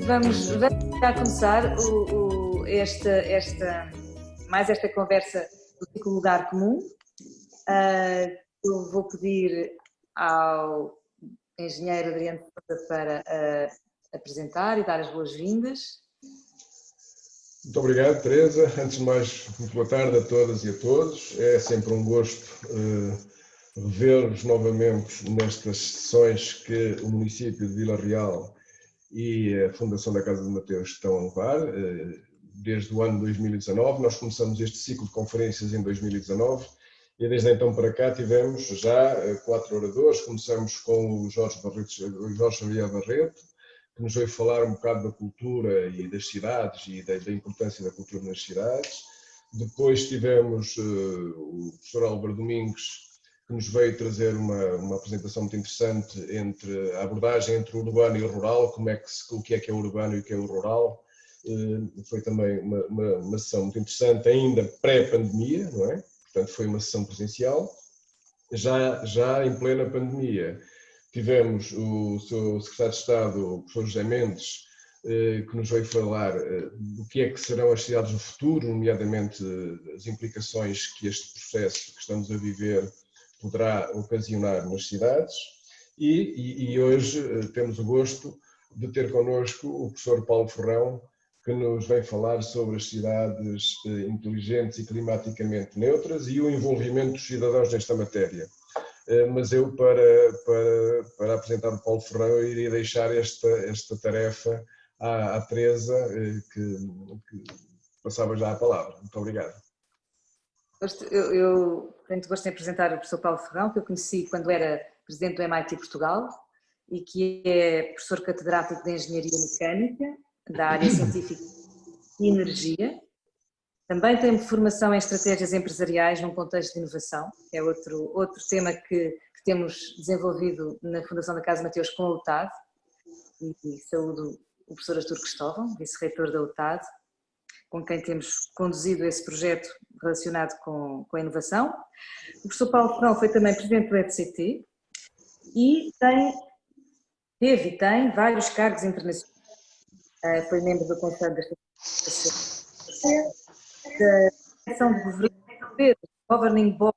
Vamos já começar esta conversa do ciclo Lugar Comum. Eu vou pedir ao engenheiro Adriano Sousa para apresentar e dar as boas-vindas. Muito obrigado, Teresa. Antes de mais, muito boa tarde a todas e a todos. É sempre um gosto rever-vos novamente nestas sessões que o município de Vila Real e a Fundação da Casa de Mateus estão a levar. Desde o ano 2019, nós começamos este ciclo de conferências em 2019 e desde então para cá tivemos já 4 oradores. Começamos com o Jorge Xavier Barreto, que nos veio falar um bocado da cultura e das cidades e da importância da cultura nas cidades. Depois tivemos o professor Álvaro Domingos, que nos veio trazer uma apresentação muito interessante entre a abordagem entre o urbano e o rural, o que é o urbano e o que é o rural. Foi também uma sessão muito interessante, ainda pré-pandemia, não é? Portanto, foi uma sessão presencial. Já em plena pandemia, tivemos o seu secretário de Estado, o professor José Mendes, que nos veio falar do que é que serão as cidades do futuro, nomeadamente as implicações que este processo que estamos a viver poderá ocasionar nas cidades. E hoje temos o gosto de ter connosco o professor Paulo Ferrão, que nos vem falar sobre as cidades inteligentes e climaticamente neutras e o envolvimento dos cidadãos nesta matéria. Mas eu, para apresentar o Paulo Ferrão, eu iria deixar esta tarefa à Teresa, que passava já a palavra. Muito obrigado. Eu tenho gosto em apresentar o professor Paulo Ferrão, que eu conheci quando era presidente do MIT Portugal e que é professor catedrático de Engenharia Mecânica, da área científica e energia. Também tem formação em estratégias empresariais num contexto de inovação, que é outro tema que temos desenvolvido na Fundação da Casa de Mateus com a UTAD, e saúdo o professor Artur Cristóvão, vice-reitor da UTAD, com quem temos conduzido esse projeto relacionado com a inovação. O professor Paulo Ferrão foi também presidente do ETCT e teve e tem vários cargos internacionais. Foi membro do Conselho da Direção de Governing Board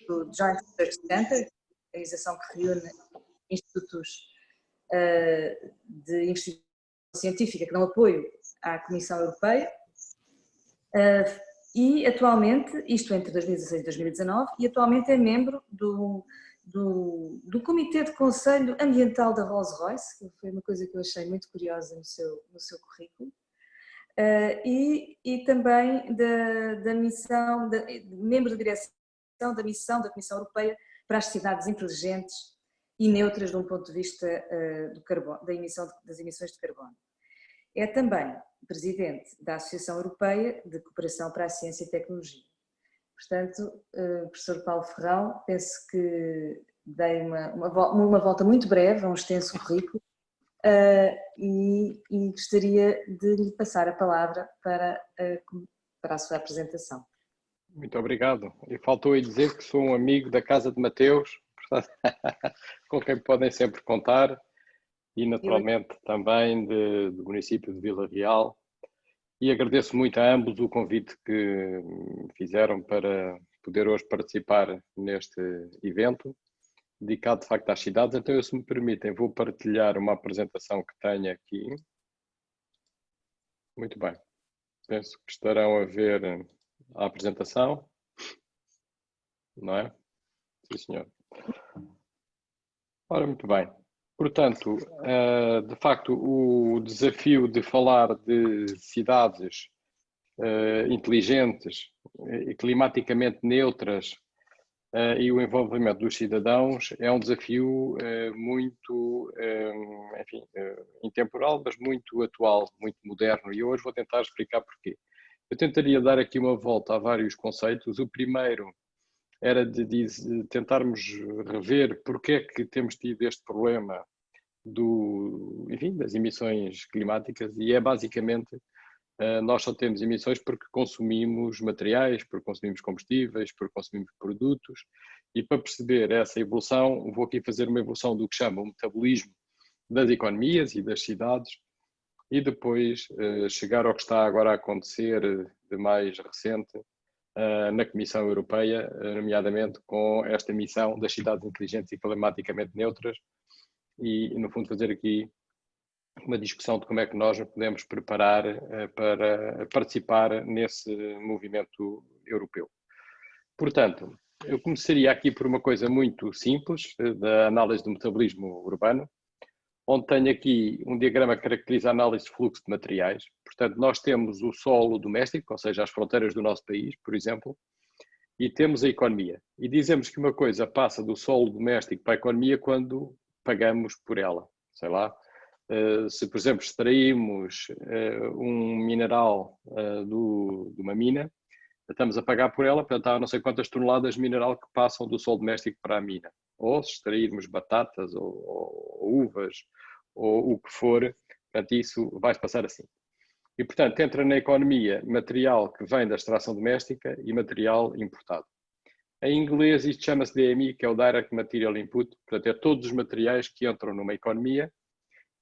do Joint Research Center, organização que reúne institutos de investigação científica que dão apoio à Comissão Europeia. E atualmente, isto entre 2016 e 2019, e atualmente é membro do Comitê de Conselho Ambiental da Rolls-Royce, que foi uma coisa que eu achei muito curiosa no seu currículo, e também membro da direção da missão da Comissão Europeia para as cidades inteligentes e neutras de um ponto de vista do carbono, das emissões de carbono. É também presidente da Associação Europeia de Cooperação para a Ciência e Tecnologia. Portanto, professor Paulo Ferrão, penso que dei uma volta muito breve a um extenso currículo e gostaria de lhe passar a palavra para a sua apresentação. Muito obrigado. E faltou aí dizer que sou um amigo da Casa de Mateus, portanto, com quem podem sempre contar, e naturalmente também do município de Vila Real. E agradeço muito a ambos o convite que me fizeram para poder hoje participar neste evento, dedicado de facto às cidades. Então, se me permitem, vou partilhar uma apresentação que tenho aqui. Muito bem. Penso que estarão a ver a apresentação. Não é? Sim, senhor. Ora, muito bem. Portanto, de facto, o desafio de falar de cidades inteligentes e climaticamente neutras e o envolvimento dos cidadãos é um desafio muito, enfim, intemporal, mas muito atual, muito moderno, e hoje vou tentar explicar porquê. Eu tentaria dar aqui uma volta a vários conceitos. O primeiro era de tentarmos rever porque é que temos tido este problema das emissões climáticas, e é basicamente nós só temos emissões porque consumimos materiais, porque consumimos combustíveis, porque consumimos produtos, e para perceber essa evolução vou aqui fazer uma evolução do que chama o metabolismo das economias e das cidades, e depois chegar ao que está agora a acontecer de mais recente na Comissão Europeia, nomeadamente com esta missão das cidades inteligentes e climaticamente neutras, e no fundo fazer aqui uma discussão de como é que nós nos podemos preparar para participar nesse movimento europeu. Portanto, eu começaria aqui por uma coisa muito simples, da análise do metabolismo urbano, onde tenho aqui um diagrama que caracteriza a análise de fluxo de materiais. Portanto, nós temos o solo doméstico, ou seja, as fronteiras do nosso país, por exemplo, e temos a economia. E dizemos que uma coisa passa do solo doméstico para a economia quando pagamos por ela. Sei lá, se por exemplo extraímos um mineral de uma mina, estamos a pagar por ela, portanto há não sei quantas toneladas de mineral que passam do solo doméstico para a mina. Ou se extrairmos batatas ou uvas ou o que for, portanto isso vai-se passar assim. E portanto entra na economia material que vem da extração doméstica e material importado. Em inglês isto chama-se DMI, que é o Direct Material Input, portanto é todos os materiais que entram numa economia.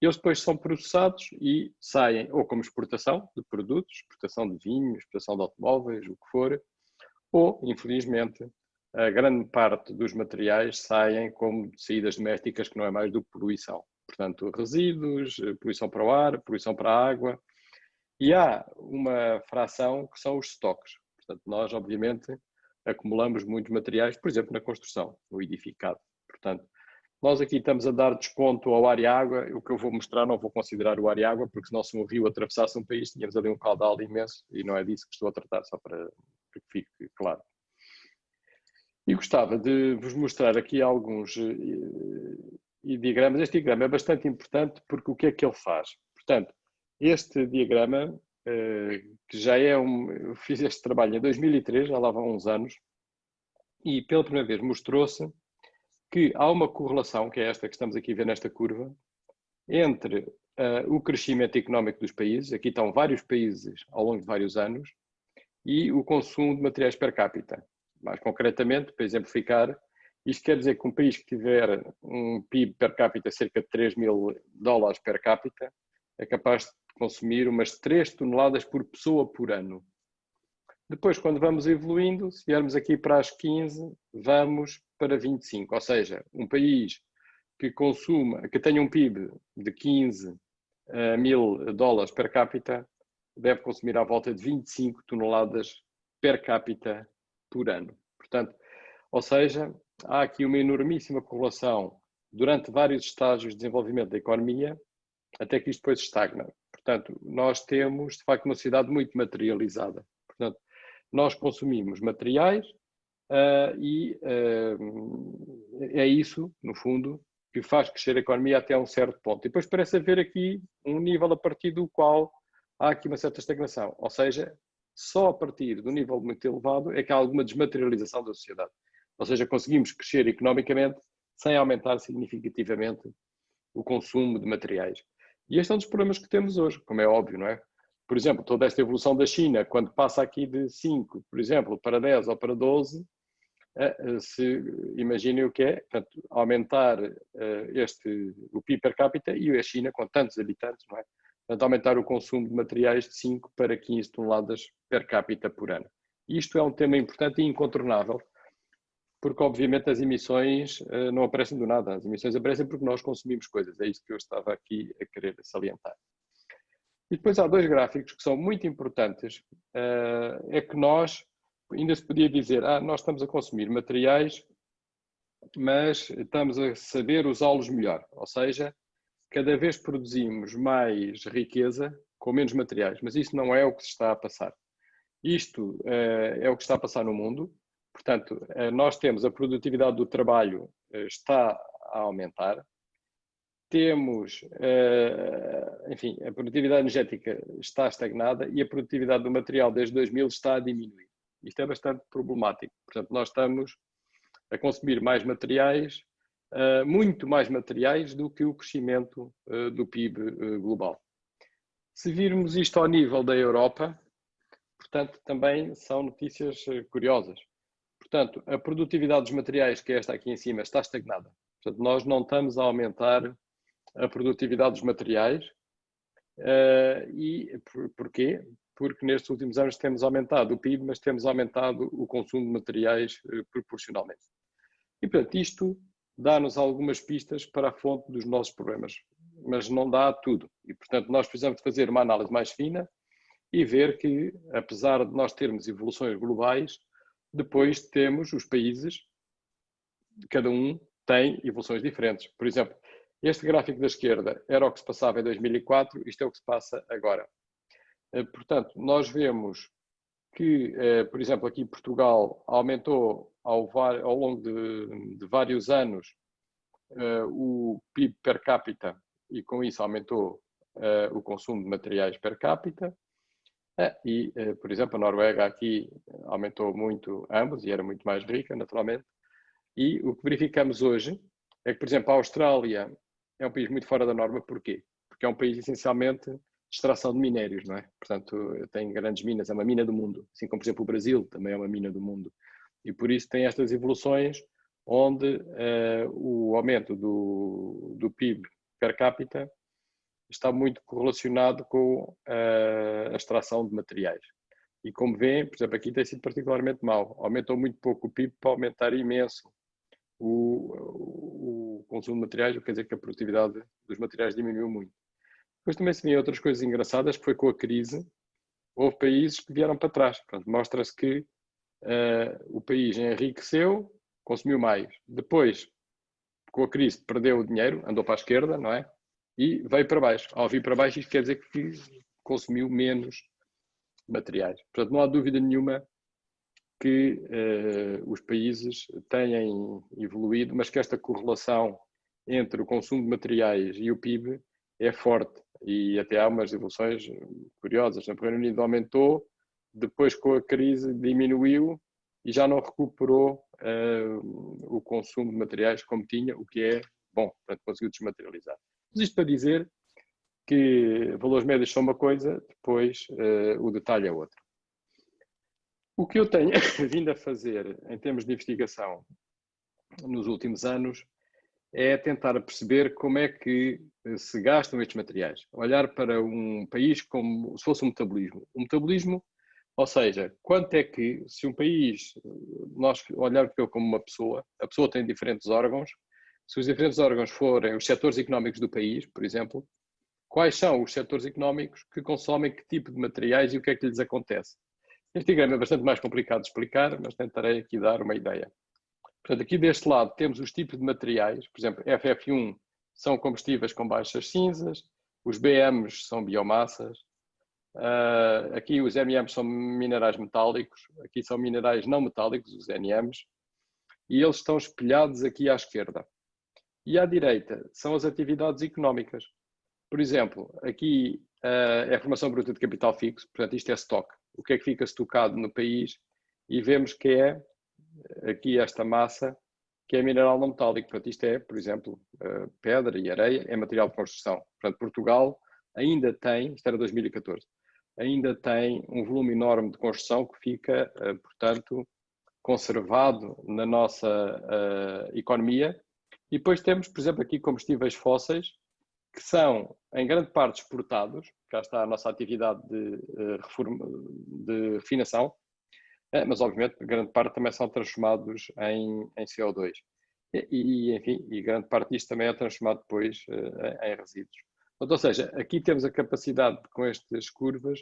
Eles depois são processados e saem ou como exportação de produtos, exportação de vinho, exportação de automóveis, o que for, ou, infelizmente, a grande parte dos materiais saem como saídas domésticas, que não é mais do que poluição. Portanto, resíduos, poluição para o ar, poluição para a água. E há uma fração que são os estoques. Portanto, nós, obviamente, acumulamos muitos materiais, por exemplo, na construção, no edificado. Portanto, nós aqui estamos a dar desconto ao ar e água. O que eu vou mostrar não vou considerar o ar e água, porque senão se um rio atravessasse um país, tínhamos ali um caudal imenso e não é disso que estou a tratar, só para que fique claro. E gostava de vos mostrar aqui alguns diagramas. Este diagrama é bastante importante porque o que é que ele faz? Portanto, este diagrama, que já é eu fiz este trabalho em 2003, já lá vão uns anos, e pela primeira vez mostrou-se que há uma correlação, que é esta que estamos aqui a ver nesta curva, entre o crescimento económico dos países, aqui estão vários países ao longo de vários anos, e o consumo de materiais per capita. Mais concretamente, para exemplificar, isto quer dizer que um país que tiver um PIB per capita cerca de 3 mil dólares per capita é capaz de consumir umas 3 toneladas por pessoa por ano. Depois, quando vamos evoluindo, se viermos aqui para as 15, vamos para 25. Ou seja, um país que tenha um PIB de 15 mil dólares per capita, deve consumir à volta de 25 toneladas per capita por ano. Portanto, ou seja, há aqui uma enormíssima correlação durante vários estágios de desenvolvimento da economia, até que isto depois estagna. Portanto, nós temos, de facto, uma sociedade muito materializada. Portanto, nós consumimos materiais e é isso, no fundo, que faz crescer a economia até um certo ponto. E depois parece haver aqui um nível a partir do qual há aqui uma certa estagnação. Ou seja, só a partir do nível muito elevado é que há alguma desmaterialização da sociedade. Ou seja, conseguimos crescer economicamente sem aumentar significativamente o consumo de materiais. E este é um dos problemas que temos hoje, como é óbvio, não é? Por exemplo, toda esta evolução da China, quando passa aqui de 5, por exemplo, para 10 ou para 12, imaginem o que é, portanto, aumentar o PIB per capita e a China, com tantos habitantes, não é? Portanto, aumentar o consumo de materiais de 5 para 15 toneladas per capita por ano. Isto é um tema importante e incontornável, porque obviamente as emissões não aparecem do nada, as emissões aparecem porque nós consumimos coisas, é isso que eu estava aqui a querer salientar. E depois há dois gráficos que são muito importantes, é que nós, ainda se podia dizer, nós estamos a consumir materiais, mas estamos a saber usá-los melhor, ou seja, cada vez produzimos mais riqueza com menos materiais, mas isso não é o que se está a passar. Isto é o que está a passar no mundo, portanto, nós temos a produtividade do trabalho está a aumentar, temos, enfim, a produtividade energética está estagnada e a produtividade do material desde 2000 está a diminuir. Isto é bastante problemático. Portanto, nós estamos a consumir mais materiais, muito mais materiais do que o crescimento do PIB global. Se virmos isto ao nível da Europa, portanto, também são notícias curiosas. Portanto, a produtividade dos materiais, que é esta aqui em cima, está estagnada. Portanto, nós não estamos a aumentar a produtividade dos materiais Porquê? Porque nestes últimos anos temos aumentado o PIB, mas temos aumentado o consumo de materiais proporcionalmente. E, portanto, isto dá-nos algumas pistas para a fonte dos nossos problemas, mas não dá tudo. E, portanto, nós precisamos de fazer uma análise mais fina e ver que, apesar de nós termos evoluções globais, depois temos os países, cada um tem evoluções diferentes. Por exemplo, este gráfico da esquerda era o que se passava em 2004, isto é o que se passa agora. Portanto, nós vemos que, por exemplo, aqui em Portugal aumentou ao longo de vários anos o PIB per capita e com isso aumentou o consumo de materiais per capita. Por exemplo, a Noruega aqui aumentou muito ambos e era muito mais rica, naturalmente. E o que verificamos hoje é que, por exemplo, a Austrália é um país muito fora da norma. Porquê? Porque é um país essencialmente de extração de minérios, não é? Portanto, tem grandes minas, é uma mina do mundo. Assim como, por exemplo, o Brasil também é uma mina do mundo. E por isso tem estas evoluções onde o aumento do PIB per capita está muito correlacionado com a extração de materiais. E como vêem, por exemplo, aqui tem sido particularmente mau. Aumentou muito pouco o PIB para aumentar imenso o consumo de materiais, o que quer dizer que a produtividade dos materiais diminuiu muito. Depois também se vêem outras coisas engraçadas, que foi com a crise, houve países que vieram para trás. Mostra-se que o país enriqueceu, consumiu mais. Depois, com a crise, perdeu o dinheiro, andou para a esquerda, não é? E veio para baixo. Ao vir para baixo, isto quer dizer que consumiu menos materiais. Portanto, não há dúvida nenhuma que os países têm evoluído, mas que esta correlação entre o consumo de materiais e o PIB é forte. E até há umas evoluções curiosas. O Reino Unido aumentou, depois com a crise diminuiu e já não recuperou o consumo de materiais como tinha, o que é bom, portanto conseguiu desmaterializar. Mas isto para dizer que valores médios são uma coisa, depois o detalhe é outra. O que eu tenho vindo a fazer em termos de investigação nos últimos anos é tentar perceber como é que se gastam estes materiais. Olhar para um país como se fosse um metabolismo. Um metabolismo, ou seja, quanto é que, se um país, nós olharmos como uma pessoa, a pessoa tem diferentes órgãos, se os diferentes órgãos forem os setores económicos do país, por exemplo, quais são os setores económicos que consomem que tipo de materiais e o que é que lhes acontece? Este diagrama é bastante mais complicado de explicar, mas tentarei aqui dar uma ideia. Portanto, aqui deste lado temos os tipos de materiais, por exemplo, FF1 são combustíveis com baixas cinzas, os BMs são biomassas, aqui os MMs são minerais metálicos, aqui são minerais não metálicos, os NMs, e eles estão espelhados aqui à esquerda. E à direita são as atividades económicas. Por exemplo, aqui é a formação bruta de capital fixo, portanto isto é stock. O que é que fica estocado no país? E vemos que é aqui esta massa que é mineral não metálico. Portanto, isto é, por exemplo, pedra e areia, é material de construção. Portanto, Portugal ainda tem, isto era 2014, ainda tem um volume enorme de construção que fica, portanto, conservado na nossa economia. E depois temos, por exemplo, aqui combustíveis fósseis, que são, em grande parte, exportados. Cá está a nossa atividade de refinação, mas, obviamente, grande parte também são transformados em CO2. Enfim, grande parte disto também é transformado depois em resíduos. Ou seja, aqui temos a capacidade, com estas curvas,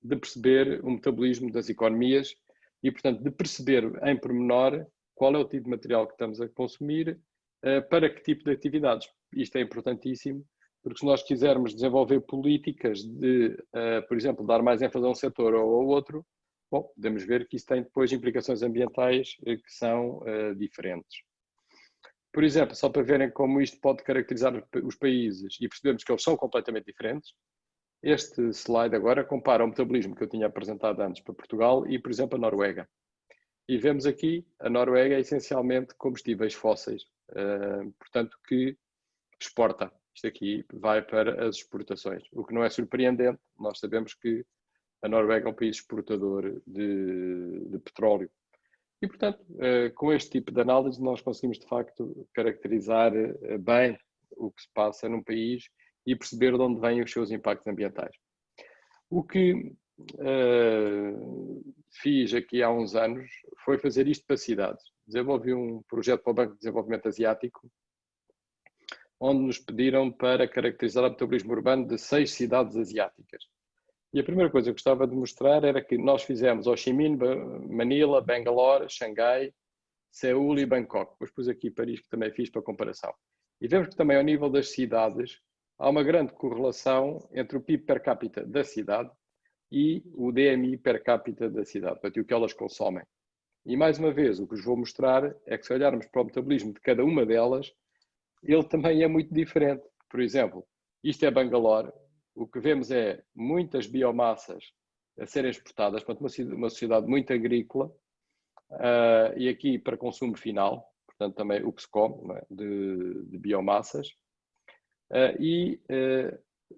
de perceber o metabolismo das economias e, portanto, de perceber em pormenor qual é o tipo de material que estamos a consumir para que tipo de atividades. Isto é importantíssimo, porque se nós quisermos desenvolver políticas de, por exemplo, dar mais ênfase a um setor ou ao outro, bom, podemos ver que isso tem depois implicações ambientais que são diferentes. Por exemplo, só para verem como isto pode caracterizar os países e percebemos que eles são completamente diferentes, este slide agora compara o metabolismo que eu tinha apresentado antes para Portugal e, por exemplo, a Noruega. E vemos aqui, a Noruega é essencialmente combustíveis fósseis, portanto, que exporta. Isto aqui vai para as exportações, o que não é surpreendente. Nós sabemos que a Noruega é um país exportador de petróleo. E, portanto, com este tipo de análise, nós conseguimos, de facto, caracterizar bem o que se passa num país e perceber de onde vêm os seus impactos ambientais. O que fiz aqui há uns anos foi fazer isto para cidades. Desenvolvi um projeto para o Banco de Desenvolvimento Asiático, onde nos pediram para caracterizar o metabolismo urbano de 6 cidades asiáticas. E a primeira coisa que eu gostava de mostrar era que nós fizemos Ho Chi Minh, Manila, Bangalore, Xangai, Seul e Bangkok. Depois pus aqui Paris, que também fiz para comparação. E vemos que também ao nível das cidades há uma grande correlação entre o PIB per capita da cidade e o DMI per capita da cidade, portanto, o que elas consomem. E mais uma vez, o que vos vou mostrar é que se olharmos para o metabolismo de cada uma delas, ele também é muito diferente. Por exemplo, isto é Bangalore, o que vemos é muitas biomassas a serem exportadas, portanto, uma sociedade muito agrícola, e aqui para consumo final, portanto, também o que se come, de biomassas.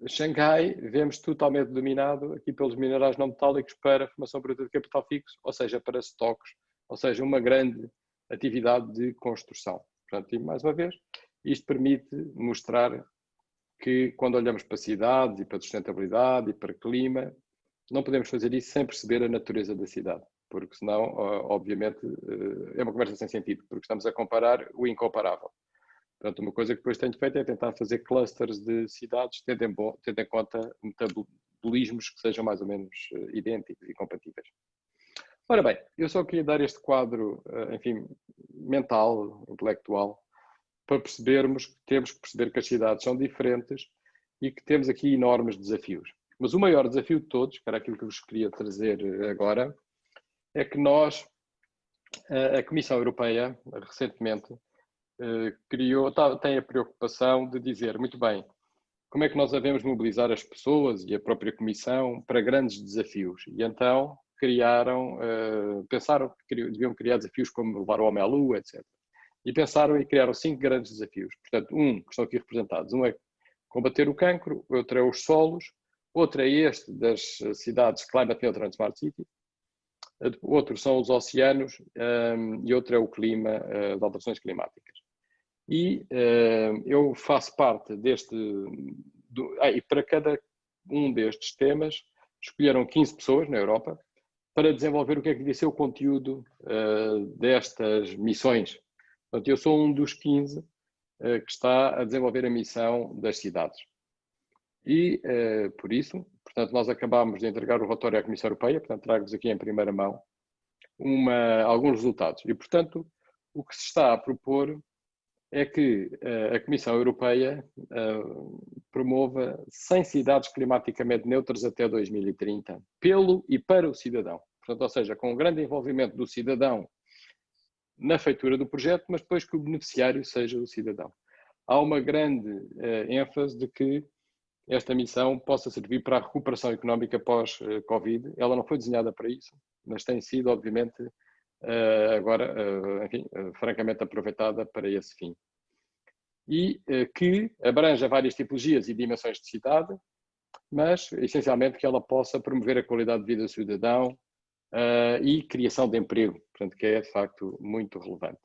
Xangai, vemos totalmente dominado aqui pelos minerais não metálicos para a formação bruta de capital fixo, ou seja, para estoques, ou seja, uma grande atividade de construção. Portanto, e mais uma vez, isto permite mostrar que quando olhamos para cidades e para sustentabilidade e para clima, não podemos fazer isso sem perceber a natureza da cidade, porque senão, obviamente, é uma conversa sem sentido, porque estamos a comparar o incomparável. Portanto, uma coisa que depois tenho feito é tentar fazer clusters de cidades, tendo em conta metabolismos que sejam mais ou menos idênticos e compatíveis. Ora bem, eu só queria dar este quadro, enfim, mental, intelectual, para percebermos que temos que perceber que as cidades são diferentes e que temos aqui enormes desafios. Mas o maior desafio de todos, que era aquilo que eu vos queria trazer agora, é que a Comissão Europeia, recentemente, tem a preocupação de dizer, muito bem, como é que nós devemos mobilizar as pessoas e a própria Comissão para grandes desafios? E então pensaram que deviam criar desafios como levar o homem à Lua, etc. E pensaram e criaram 5 grandes desafios. Portanto, que estão aqui representados. Um é combater o cancro, outro é os solos, outro é este das cidades Climate Neutral and Smart City, outro são os oceanos e outro é o clima, as alterações climáticas. E eu faço parte e para cada um destes temas escolheram 15 pessoas na Europa para desenvolver o que é que devia ser o conteúdo destas missões. Portanto, eu sou um dos 15 que está a desenvolver a missão das cidades. E, por isso, portanto, nós acabámos de entregar o relatório à Comissão Europeia, portanto, trago-vos aqui em primeira mão alguns resultados. E, portanto, o que se está a propor é que a Comissão Europeia promova 100 cidades climaticamente neutras até 2030, pelo e para o cidadão. Portanto, ou seja, com um grande envolvimento do cidadão na feitura do projeto, mas depois que o beneficiário seja o cidadão. Há uma grande ênfase de que esta missão possa servir para a recuperação económica pós-Covid. Ela não foi desenhada para isso, mas tem sido, obviamente, agora, enfim, francamente aproveitada para esse fim. E que abranja várias tipologias e dimensões de cidade, mas, essencialmente, que ela possa promover a qualidade de vida do cidadão e criação de emprego, portanto, que é, de facto, muito relevante.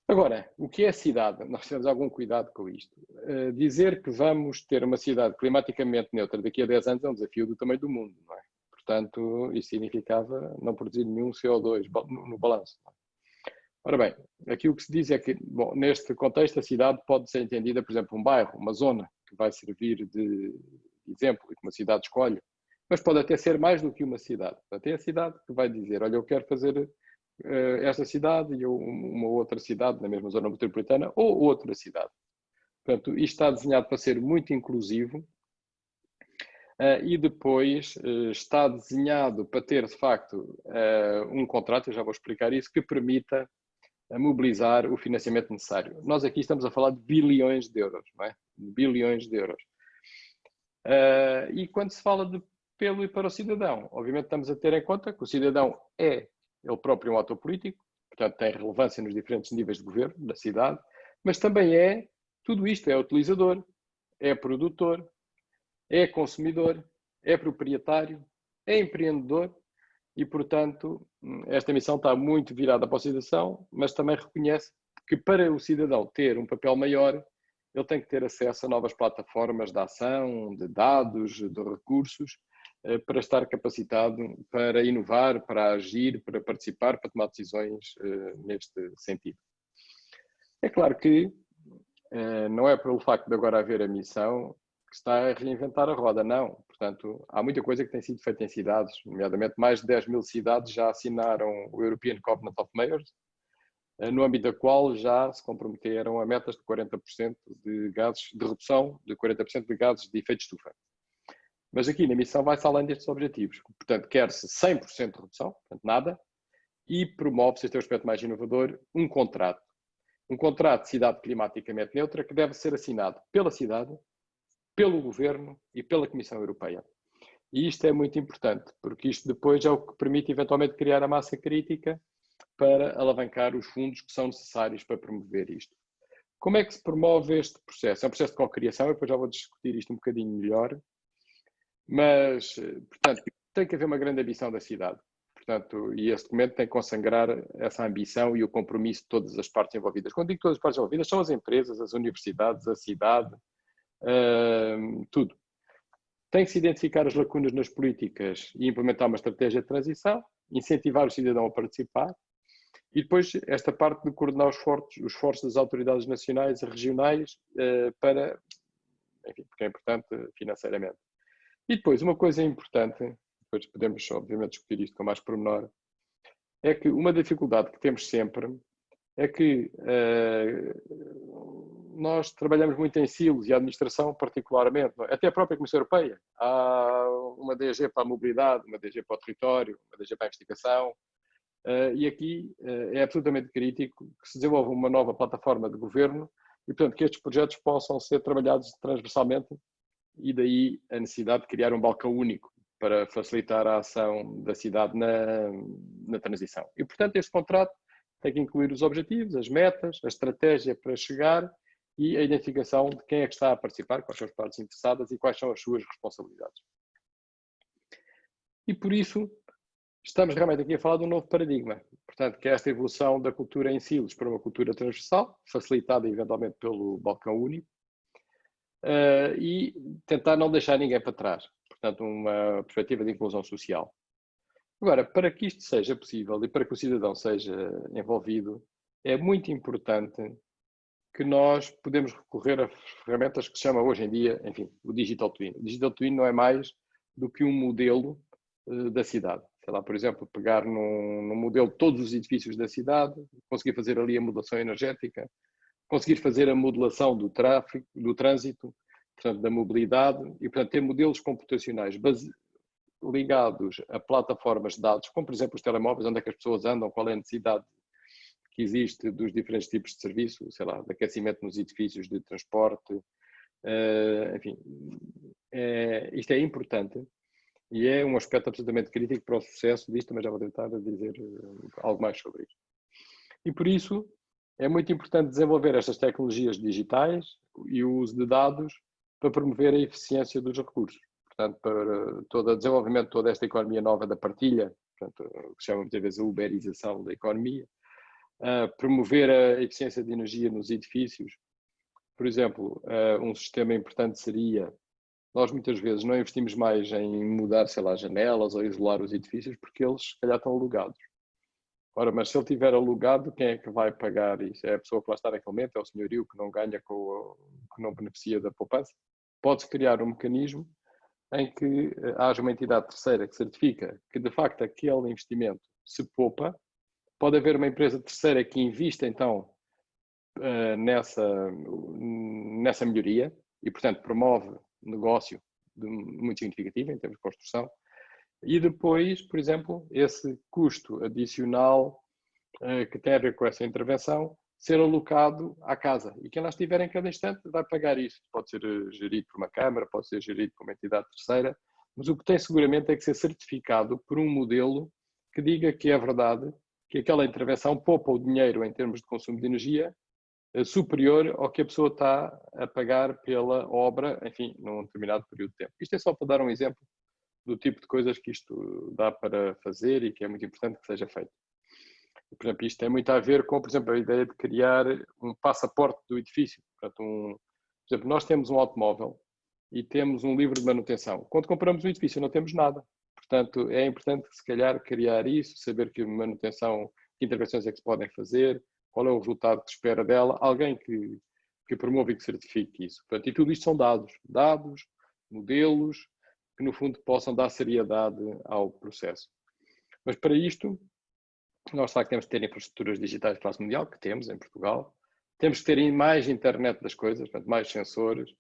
Agora, o que é cidade? Nós temos algum cuidado com isto. Dizer que vamos ter uma cidade climaticamente neutra daqui a 10 anos é um desafio do tamanho do mundo, não é? Portanto, isso significava não produzir nenhum CO2 no balanço. Não é? Ora bem, aqui o que se diz é que, bom, neste contexto, a cidade pode ser entendida, por exemplo, um bairro, uma zona, que vai servir de exemplo e que uma cidade escolhe, mas pode até ser mais do que uma cidade. Portanto, é a cidade que vai dizer, olha, eu quero fazer esta cidade e uma outra cidade na mesma zona metropolitana ou outra cidade. Portanto, isto está desenhado para ser muito inclusivo e depois está desenhado para ter, de facto, um contrato, eu já vou explicar isso, que permita mobilizar o financiamento necessário. Nós aqui estamos a falar de bilhões de euros, não é? Bilhões de euros. E quando se fala de pelo e para o cidadão, obviamente estamos a ter em conta que o cidadão é ele próprio um ator político, portanto tem relevância nos diferentes níveis de governo da cidade, mas também é tudo isto, é utilizador, é produtor, é consumidor, é proprietário, é empreendedor e, portanto, esta missão está muito virada para a cidadão, mas também reconhece que para o cidadão ter um papel maior ele tem que ter acesso a novas plataformas de ação, de dados, de recursos, para estar capacitado para inovar, para agir, para participar, para tomar decisões neste sentido. É claro que não é pelo facto de agora haver a missão que está a reinventar a roda, não. Portanto, há muita coisa que tem sido feita em cidades, nomeadamente mais de 10 mil cidades já assinaram o European Covenant of Mayors, no âmbito da qual já se comprometeram a metas de 40% de gases, de redução de 40% de gases de efeito de estufa. Mas aqui na missão vai-se além destes objetivos. Portanto, quer-se 100% de redução, portanto nada, e promove-se, este é o aspecto mais inovador, um contrato. Um contrato de cidade climaticamente neutra que deve ser assinado pela cidade, pelo Governo e pela Comissão Europeia. E isto é muito importante, porque isto depois é o que permite eventualmente criar a massa crítica para alavancar os fundos que são necessários para promover isto. Como é que se promove este processo? É um processo de cocriação, eu depois já vou discutir isto um bocadinho melhor, mas, portanto, tem que haver uma grande ambição da cidade. Portanto, e esse documento tem que consagrar essa ambição e o compromisso de todas as partes envolvidas. Quando digo todas as partes envolvidas, são as empresas, as universidades, a cidade, tudo. Tem que se identificar as lacunas nas políticas e implementar uma estratégia de transição, incentivar o cidadão a participar e depois esta parte de coordenar os esforços das autoridades nacionais e regionais para, enfim, porque é importante financeiramente. E depois, uma coisa importante, depois podemos obviamente discutir isto com mais pormenor, é que uma dificuldade que temos sempre é que nós trabalhamos muito em silos e a administração particularmente, até a própria Comissão Europeia. Há uma DG para a mobilidade, uma DG para o território, uma DG para a investigação, e aqui é absolutamente crítico que se desenvolva uma nova plataforma de governo e, portanto, que estes projetos possam ser trabalhados transversalmente e daí a necessidade de criar um balcão único para facilitar a ação da cidade na transição. E, portanto, este contrato tem que incluir os objetivos, as metas, a estratégia para chegar e a identificação de quem é que está a participar, quais são as partes interessadas e quais são as suas responsabilidades. E por isso, estamos realmente aqui a falar de um novo paradigma. Portanto, que é esta evolução da cultura em silos para uma cultura transversal, facilitada eventualmente pelo balcão único, e tentar não deixar ninguém para trás. Portanto, uma perspectiva de inclusão social. Agora, para que isto seja possível e para que o cidadão seja envolvido, é muito importante que nós podemos recorrer a ferramentas que se chama hoje em dia, enfim, o Digital Twin. O Digital Twin não é mais do que um modelo da cidade. Sei lá, por exemplo, pegar num modelo de todos os edifícios da cidade, conseguir fazer ali a modulação energética, conseguir fazer a modulação do tráfego, do trânsito, portanto, da mobilidade, e, portanto, ter modelos computacionais ligados a plataformas de dados, como, por exemplo, os telemóveis, onde é que as pessoas andam, qual é a necessidade que existe dos diferentes tipos de serviço, sei lá, de aquecimento nos edifícios, de transporte, enfim, isto é importante e é um aspecto absolutamente crítico para o sucesso disto, mas já vou tentar dizer algo mais sobre isto. E por isso é muito importante desenvolver estas tecnologias digitais e o uso de dados para promover a eficiência dos recursos. Portanto, para todo o desenvolvimento de toda esta economia nova da partilha, portanto, o que se chama muitas vezes a uberização da economia, promover a eficiência de energia nos edifícios. Por exemplo, um sistema importante seria, nós muitas vezes não investimos mais em mudar, sei lá, janelas ou isolar os edifícios porque eles, se calhar, estão alugados. Ora, mas se ele tiver alugado, quem é que vai pagar isso? É a pessoa que lá está naquele momento, é o senhorio que não ganha, que não beneficia da poupança? Pode-se criar um mecanismo em que haja uma entidade terceira que certifica que, de facto, aquele investimento se poupa. Pode haver uma empresa terceira que invista, então, nessa melhoria e, portanto, promove negócio muito significativo em termos de construção. E depois, por exemplo, esse custo adicional que tem a ver com essa intervenção ser alocado à casa. E quem lá estiver em cada instante vai pagar isso. Pode ser gerido por uma Câmara, pode ser gerido por uma entidade terceira, mas o que tem seguramente é que ser certificado por um modelo que diga que é verdade que aquela intervenção poupa o dinheiro em termos de consumo de energia superior ao que a pessoa está a pagar pela obra, enfim, num determinado período de tempo. Isto é só para dar um exemplo do tipo de coisas que isto dá para fazer e que é muito importante que seja feito. Por exemplo, isto tem muito a ver com, por exemplo, a ideia de criar um passaporte do edifício. Portanto, Por exemplo, nós temos um automóvel e temos um livro de manutenção. Quando compramos um edifício não temos nada. Portanto, é importante, se calhar, criar isso, saber que manutenção, que intervenções é que se podem fazer, qual é o resultado que se espera dela, alguém que promova e que certifique isso. Portanto, e tudo isto são dados, modelos, que no fundo possam dar seriedade ao processo. Mas para isto, nós de facto temos que ter infraestruturas digitais de classe mundial, que temos em Portugal, temos que ter mais internet das coisas, portanto, mais sensores,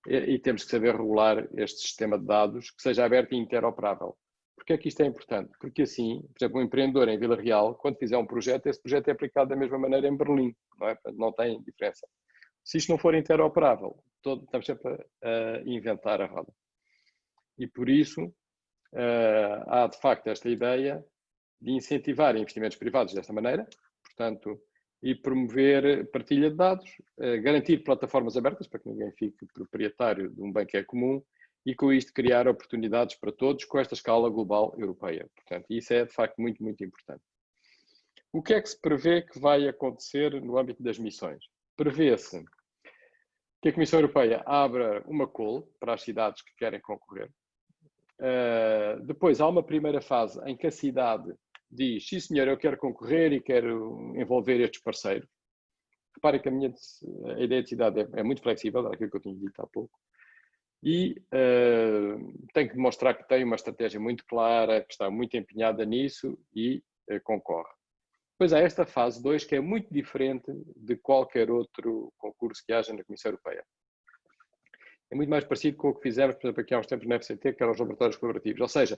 e temos que saber regular este sistema de dados que seja aberto e interoperável. Porquê é que isto é importante? Porque assim, por exemplo, um empreendedor em Vila Real, quando fizer um projeto, esse projeto é aplicado da mesma maneira em Berlim, não é? Portanto, não tem diferença. Se isto não for interoperável, estamos sempre a inventar a roda. E por isso, há de facto esta ideia de incentivar investimentos privados desta maneira, portanto, e promover partilha de dados, garantir plataformas abertas para que ninguém fique proprietário de um bem que é comum e com isto criar oportunidades para todos com esta escala global europeia. Portanto, isso é de facto muito, muito importante. O que é que se prevê que vai acontecer no âmbito das missões? Prevê-se que a Comissão Europeia abra uma call para as cidades que querem concorrer. Depois há uma primeira fase em que a cidade diz, sim senhor, eu quero concorrer e quero envolver estes parceiros. Reparem que a ideia de cidade é muito flexível, era aquilo que eu tinha dito há pouco, e tem que demonstrar que tem uma estratégia muito clara, que está muito empenhada nisso e concorre. Depois há esta fase 2, que é muito diferente de qualquer outro concurso que haja na Comissão Europeia. É muito mais parecido com o que fizemos, por exemplo, aqui há uns tempos na FCT, que eram os laboratórios colaborativos. Ou seja,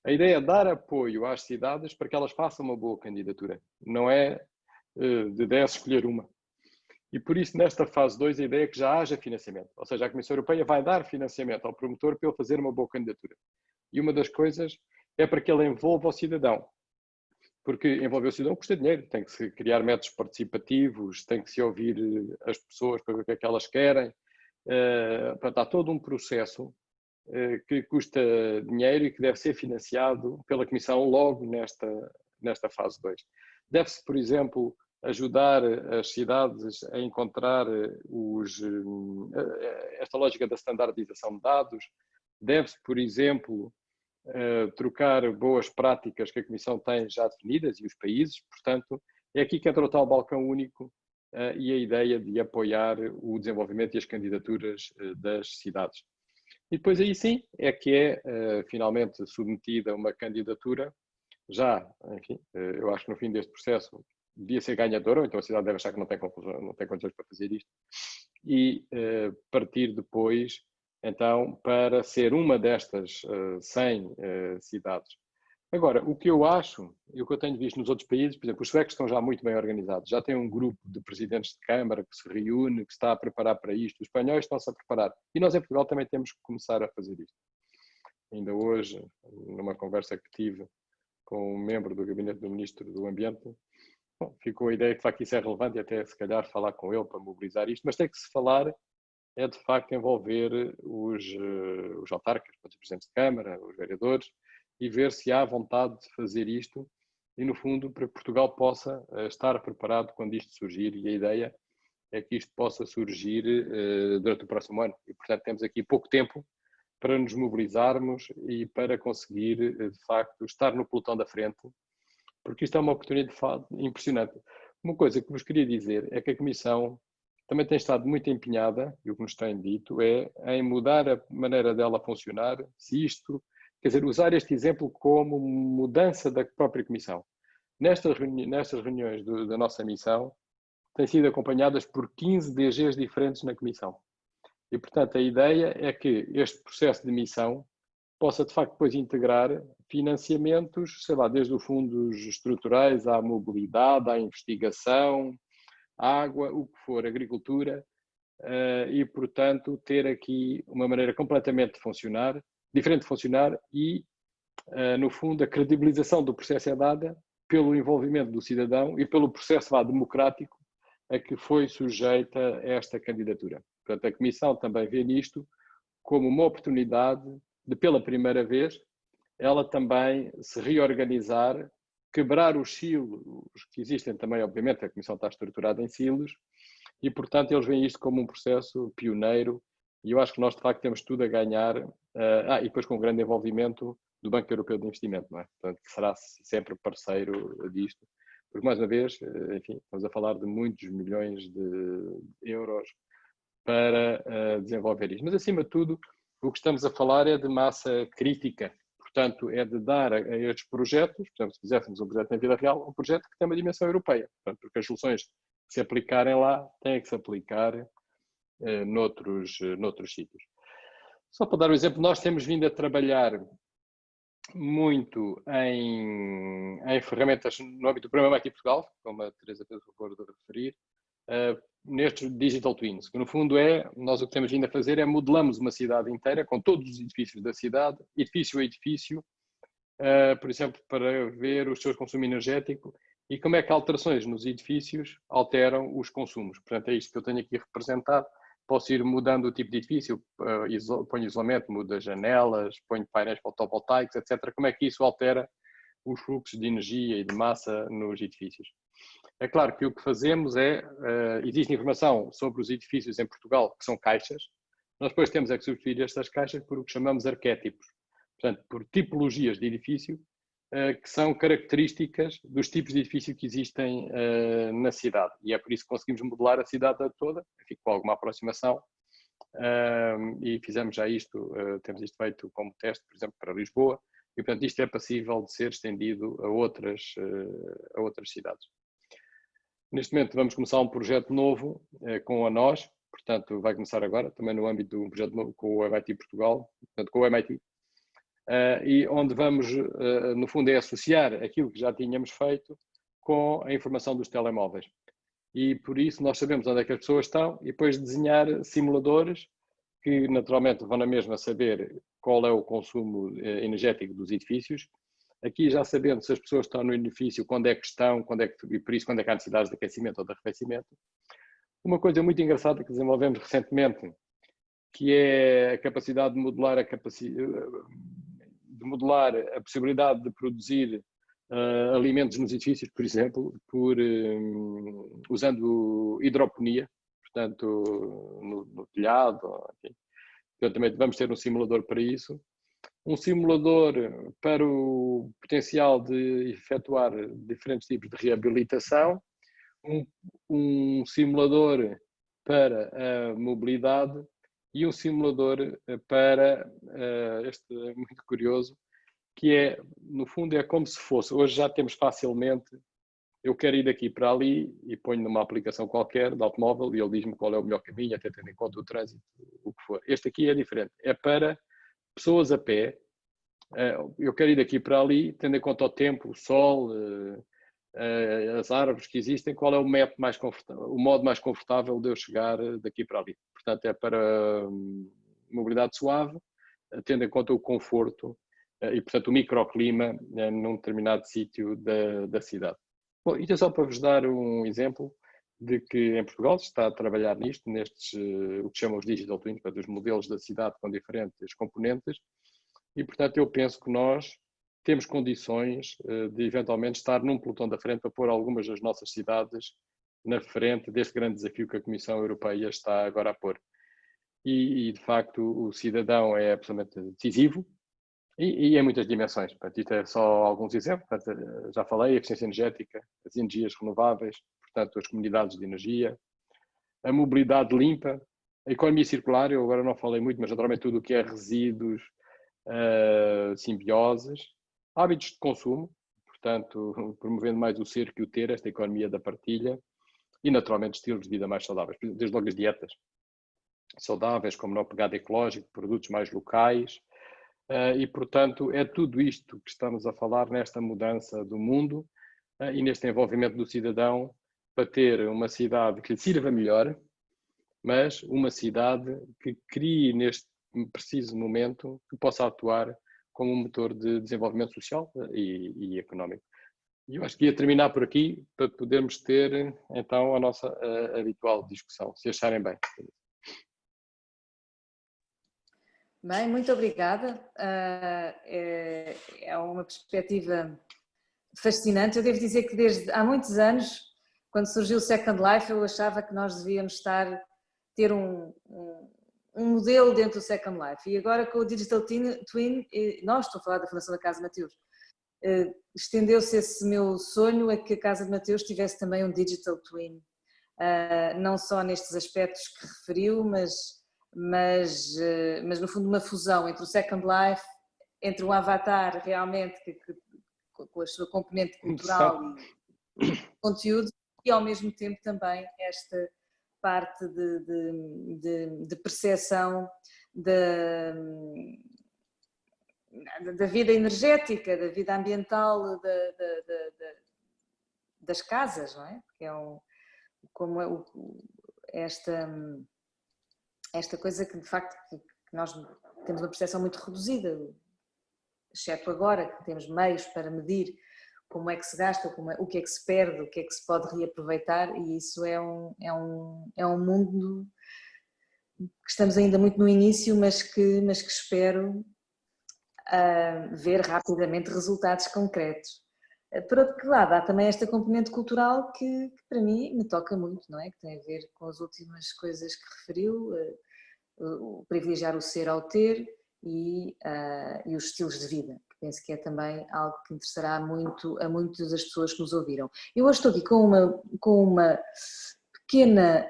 a ideia é dar apoio às cidades para que elas façam uma boa candidatura. Não é de 10 escolher uma. E por isso, nesta fase 2, a ideia é que já haja financiamento. Ou seja, a Comissão Europeia vai dar financiamento ao promotor para ele fazer uma boa candidatura. E uma das coisas é para que ele envolva o cidadão. Porque envolver o cidadão custa dinheiro. Tem que se criar métodos participativos, tem que se ouvir as pessoas para ver o que é que elas querem. Portanto, há todo um processo que custa dinheiro e que deve ser financiado pela Comissão logo nesta fase 2. Deve-se, por exemplo, ajudar as cidades a encontrar esta lógica da standardização de dados. Deve-se, por exemplo, trocar boas práticas que a Comissão tem já definidas e os países. Portanto, é aqui que entra o tal balcão único e a ideia de apoiar o desenvolvimento e as candidaturas das cidades. E depois aí sim é que é finalmente submetida uma candidatura, já, enfim, eu acho que no fim deste processo devia ser ganhadora, ou então a cidade deve achar que não tem condições para fazer isto, e partir depois, então, para ser uma destas 100 cidades. Agora, o que eu acho, e o que eu tenho visto nos outros países, por exemplo, os suecos estão já muito bem organizados, já têm um grupo de presidentes de Câmara que se reúne, que está a preparar para isto, os espanhóis estão-se a preparar, e nós em Portugal também temos que começar a fazer isto. Ainda hoje, numa conversa que tive com um membro do gabinete do Ministro do Ambiente, bom, ficou a ideia que de facto isso é relevante e até se calhar falar com ele para mobilizar isto, mas tem que se falar, é de facto envolver os autarcas, os presidentes de Câmara, os vereadores, e ver se há vontade de fazer isto e, no fundo, para que Portugal possa estar preparado quando isto surgir. E a ideia é que isto possa surgir durante o próximo ano. E, portanto, temos aqui pouco tempo para nos mobilizarmos e para conseguir, de facto, estar no pelotão da frente, porque isto é uma oportunidade impressionante. Uma coisa que vos queria dizer é que a Comissão também tem estado muito empenhada, e o que nos tem dito é em mudar a maneira dela funcionar, se isto... Quer dizer, usar este exemplo como mudança da própria Comissão. Nestas reuniões da nossa missão, têm sido acompanhadas por 15 DGs diferentes na Comissão. E, portanto, a ideia é que este processo de missão possa, de facto, depois integrar financiamentos, sei lá, desde os fundos estruturais à mobilidade, à investigação, água, o que for, agricultura, e, portanto, ter aqui uma maneira completamente diferente de funcionar e, no fundo, a credibilização do processo é dada pelo envolvimento do cidadão e pelo processo democrático a que foi sujeita esta candidatura. Portanto, a Comissão também vê nisto como uma oportunidade de, pela primeira vez, ela também se reorganizar, quebrar os silos que existem também, obviamente, a Comissão está estruturada em silos, e, portanto, eles veem isto como um processo pioneiro e eu acho que nós, de facto, temos tudo a ganhar, e depois com um grande envolvimento do Banco Europeu de Investimento, não é? Portanto, que será sempre parceiro disto, porque, mais uma vez, enfim, estamos a falar de muitos milhões de euros para desenvolver isto. Mas, acima de tudo, o que estamos a falar é de massa crítica, portanto, é de dar a estes projetos, por exemplo, se fizéssemos um projeto na vida real, um projeto que tem uma dimensão europeia, portanto, porque as soluções que se aplicarem lá têm que se aplicar noutros sítios. Só para dar um exemplo, nós temos vindo a trabalhar muito em ferramentas no âmbito do programa MIT Portugal, como a Teresa fez o favor de referir, nestes Digital Twins, que no fundo nós o que temos vindo a fazer é modelamos uma cidade inteira com todos os edifícios da cidade, edifício a edifício, por exemplo, para ver o seu consumo energético e como é que alterações nos edifícios alteram os consumos. Portanto, é isto que eu tenho aqui representado. Posso ir mudando o tipo de edifício, ponho isolamento, mudo as janelas, ponho painéis fotovoltaicos, etc. Como é que isso altera os fluxos de energia e de massa nos edifícios? É claro que o que fazemos existe informação sobre os edifícios em Portugal, que são caixas. Nós depois temos que substituir estas caixas por o que chamamos arquétipos. Portanto, por tipologias de edifício, que são características dos tipos de edifício que existem na cidade. E é por isso que conseguimos modelar a cidade toda, enfim, com alguma aproximação, e fizemos já isto, temos isto feito como teste, por exemplo, para Lisboa, e portanto isto é passível de ser estendido a outras cidades. Neste momento vamos começar um projeto novo com a nós, portanto vai começar agora, também no âmbito de um projeto novo com o MIT Portugal, portanto com o MIT, e onde vamos, no fundo, associar aquilo que já tínhamos feito com a informação dos telemóveis. E por isso nós sabemos onde é que as pessoas estão e depois desenhar simuladores que naturalmente vão na mesma saber qual é o consumo energético dos edifícios. Aqui já sabendo se as pessoas estão no edifício, quando é que estão, e por isso quando é que há necessidades de aquecimento ou de arrefecimento. Uma coisa muito engraçada que desenvolvemos recentemente, que é a capacidade de modelar a possibilidade de produzir alimentos nos edifícios, por exemplo, usando hidroponia, portanto, no telhado. Enfim. Portanto, também vamos ter um simulador para isso. Um simulador para o potencial de efetuar diferentes tipos de reabilitação. Um simulador para a mobilidade e um simulador para, este é muito curioso, que no fundo é como se fosse, hoje já temos facilmente, eu quero ir daqui para ali e ponho numa aplicação qualquer de automóvel e ele diz-me qual é o melhor caminho, até tendo em conta o trânsito, o que for. Este aqui é diferente, é para pessoas a pé, eu quero ir daqui para ali, tendo em conta o tempo, o sol, as árvores que existem, qual é o método mais confortável, o modo mais confortável de eu chegar daqui para ali. Portanto, é para mobilidade suave, tendo em conta o conforto e, portanto, o microclima num determinado sítio da cidade. Bom, isto é só para vos dar um exemplo de que em Portugal se está a trabalhar nisto, nestes, o que chamam os Digital Twins, portanto, os modelos da cidade com diferentes componentes, e, portanto, eu penso que nós temos condições de eventualmente estar num pelotão da frente para pôr algumas das nossas cidades na frente deste grande desafio que a Comissão Europeia está agora a pôr. E de facto, o cidadão é absolutamente decisivo e em muitas dimensões. Portanto, isto é só alguns exemplos. Portanto, já falei, a eficiência energética, as energias renováveis, portanto, as comunidades de energia, a mobilidade limpa, a economia circular, eu agora não falei muito, mas naturalmente tudo o que é resíduos, simbioses, hábitos de consumo, portanto, promovendo mais o ser que o ter, esta economia da partilha, e naturalmente estilos de vida mais saudáveis, desde logo as dietas saudáveis, como não pegada ecológica, produtos mais locais, e portanto é tudo isto que estamos a falar nesta mudança do mundo e neste envolvimento do cidadão para ter uma cidade que lhe sirva melhor, mas uma cidade que crie neste preciso momento, que possa atuar como um motor de desenvolvimento social e económico. E eu acho que ia terminar por aqui para podermos ter então a nossa habitual discussão, se acharem bem. Bem, muito obrigada. É uma perspectiva fascinante. Eu devo dizer que desde há muitos anos quando surgiu o Second Life, eu achava que nós devíamos ter um modelo dentro do Second Life. E agora com o Digital Twin, nós, estou a falar da Fundação da Casa de Mateus, estendeu-se esse meu sonho a que a Casa de Mateus tivesse também um Digital Twin. Não só nestes aspectos que referiu, mas no fundo uma fusão entre o Second Life, entre um avatar realmente com a sua componente cultural e conteúdo, e ao mesmo tempo também esta parte de percepção da vida energética, da vida ambiental das casas, não é? Que é esta coisa que de facto que nós temos uma percepção muito reduzida, exceto agora que temos meios para medir como é que se gasta, o que é que se perde, o que é que se pode reaproveitar, e isso é um mundo que estamos ainda muito no início, mas que espero ver rapidamente resultados concretos. Por outro lado, há também esta componente cultural que para mim me toca muito, não é? Que tem a ver com as últimas coisas que referiu, o privilegiar o ser ao ter e os estilos de vida, que penso que é também algo que interessará muito a muitas das pessoas que nos ouviram. Eu hoje estou aqui com uma pequena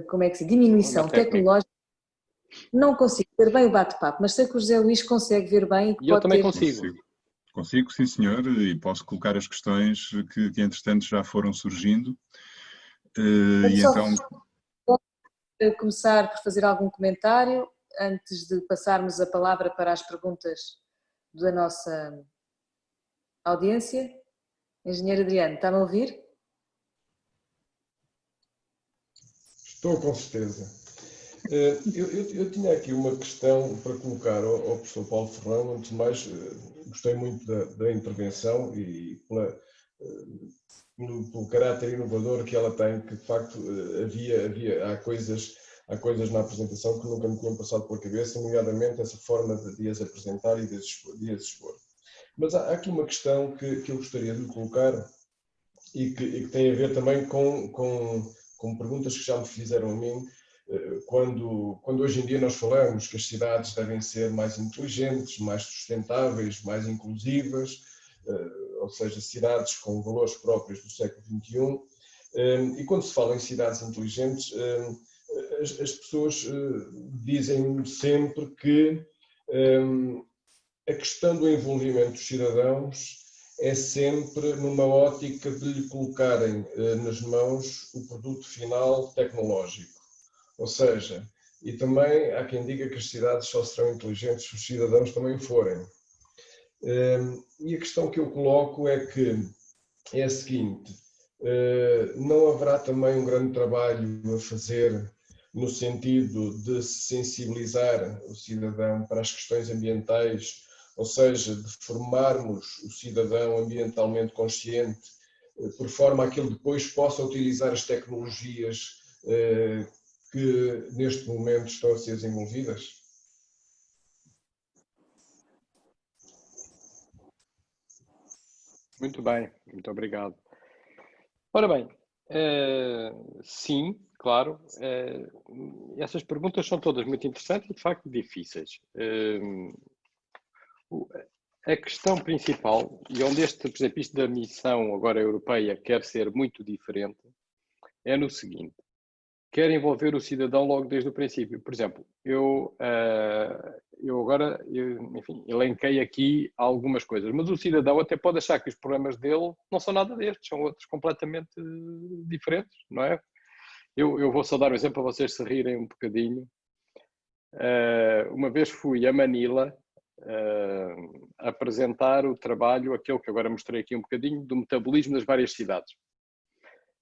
como é que se diz? Diminuição tecnológica. Não consigo ver bem o bate-papo, mas sei que o José Luís consegue ver bem. E eu também consigo. Consigo, sim senhor, e posso colocar as questões que entretanto já foram surgindo. E então... começar por fazer algum comentário, antes de passarmos a palavra para as perguntas da nossa audiência. Engenheiro Adriano, está-me a ouvir? Estou, com certeza. Eu tinha aqui uma questão para colocar ao professor Paulo Ferrão. Antes de mais, gostei muito da intervenção e pelo caráter inovador que ela tem, que de facto há coisas na apresentação que nunca me tinham passado pela cabeça, nomeadamente essa forma de as apresentar e de as expor. Mas há aqui uma questão que eu gostaria de colocar e que tem a ver também com perguntas que já me fizeram a mim, quando hoje em dia nós falamos que as cidades devem ser mais inteligentes, mais sustentáveis, mais inclusivas, ou seja, cidades com valores próprios do século XXI, e quando se fala em cidades inteligentes, as pessoas dizem sempre que a questão do envolvimento dos cidadãos é sempre numa ótica de lhe colocarem nas mãos o produto final tecnológico. Ou seja, e também há quem diga que as cidades só serão inteligentes se os cidadãos também forem. E a questão que eu coloco é a seguinte: não haverá também um grande trabalho a fazer no sentido de sensibilizar o cidadão para as questões ambientais, ou seja, de formarmos o cidadão ambientalmente consciente, por forma a que ele depois possa utilizar as tecnologias que neste momento estão a ser desenvolvidas? Muito bem, muito obrigado. Ora bem, sim, claro, essas perguntas são todas muito interessantes e de facto difíceis. A questão principal, e onde por exemplo, isto da missão agora europeia quer ser muito diferente, é no seguinte: quer envolver o cidadão logo desde o princípio. Por exemplo, eu agora, enfim, elenquei aqui algumas coisas, mas o cidadão até pode achar que os problemas dele não são nada destes, são outros completamente diferentes, não é? Eu vou só dar um exemplo para vocês se rirem um bocadinho. Uma vez fui a Manila apresentar o trabalho, aquele que agora mostrei aqui um bocadinho, do metabolismo das várias cidades.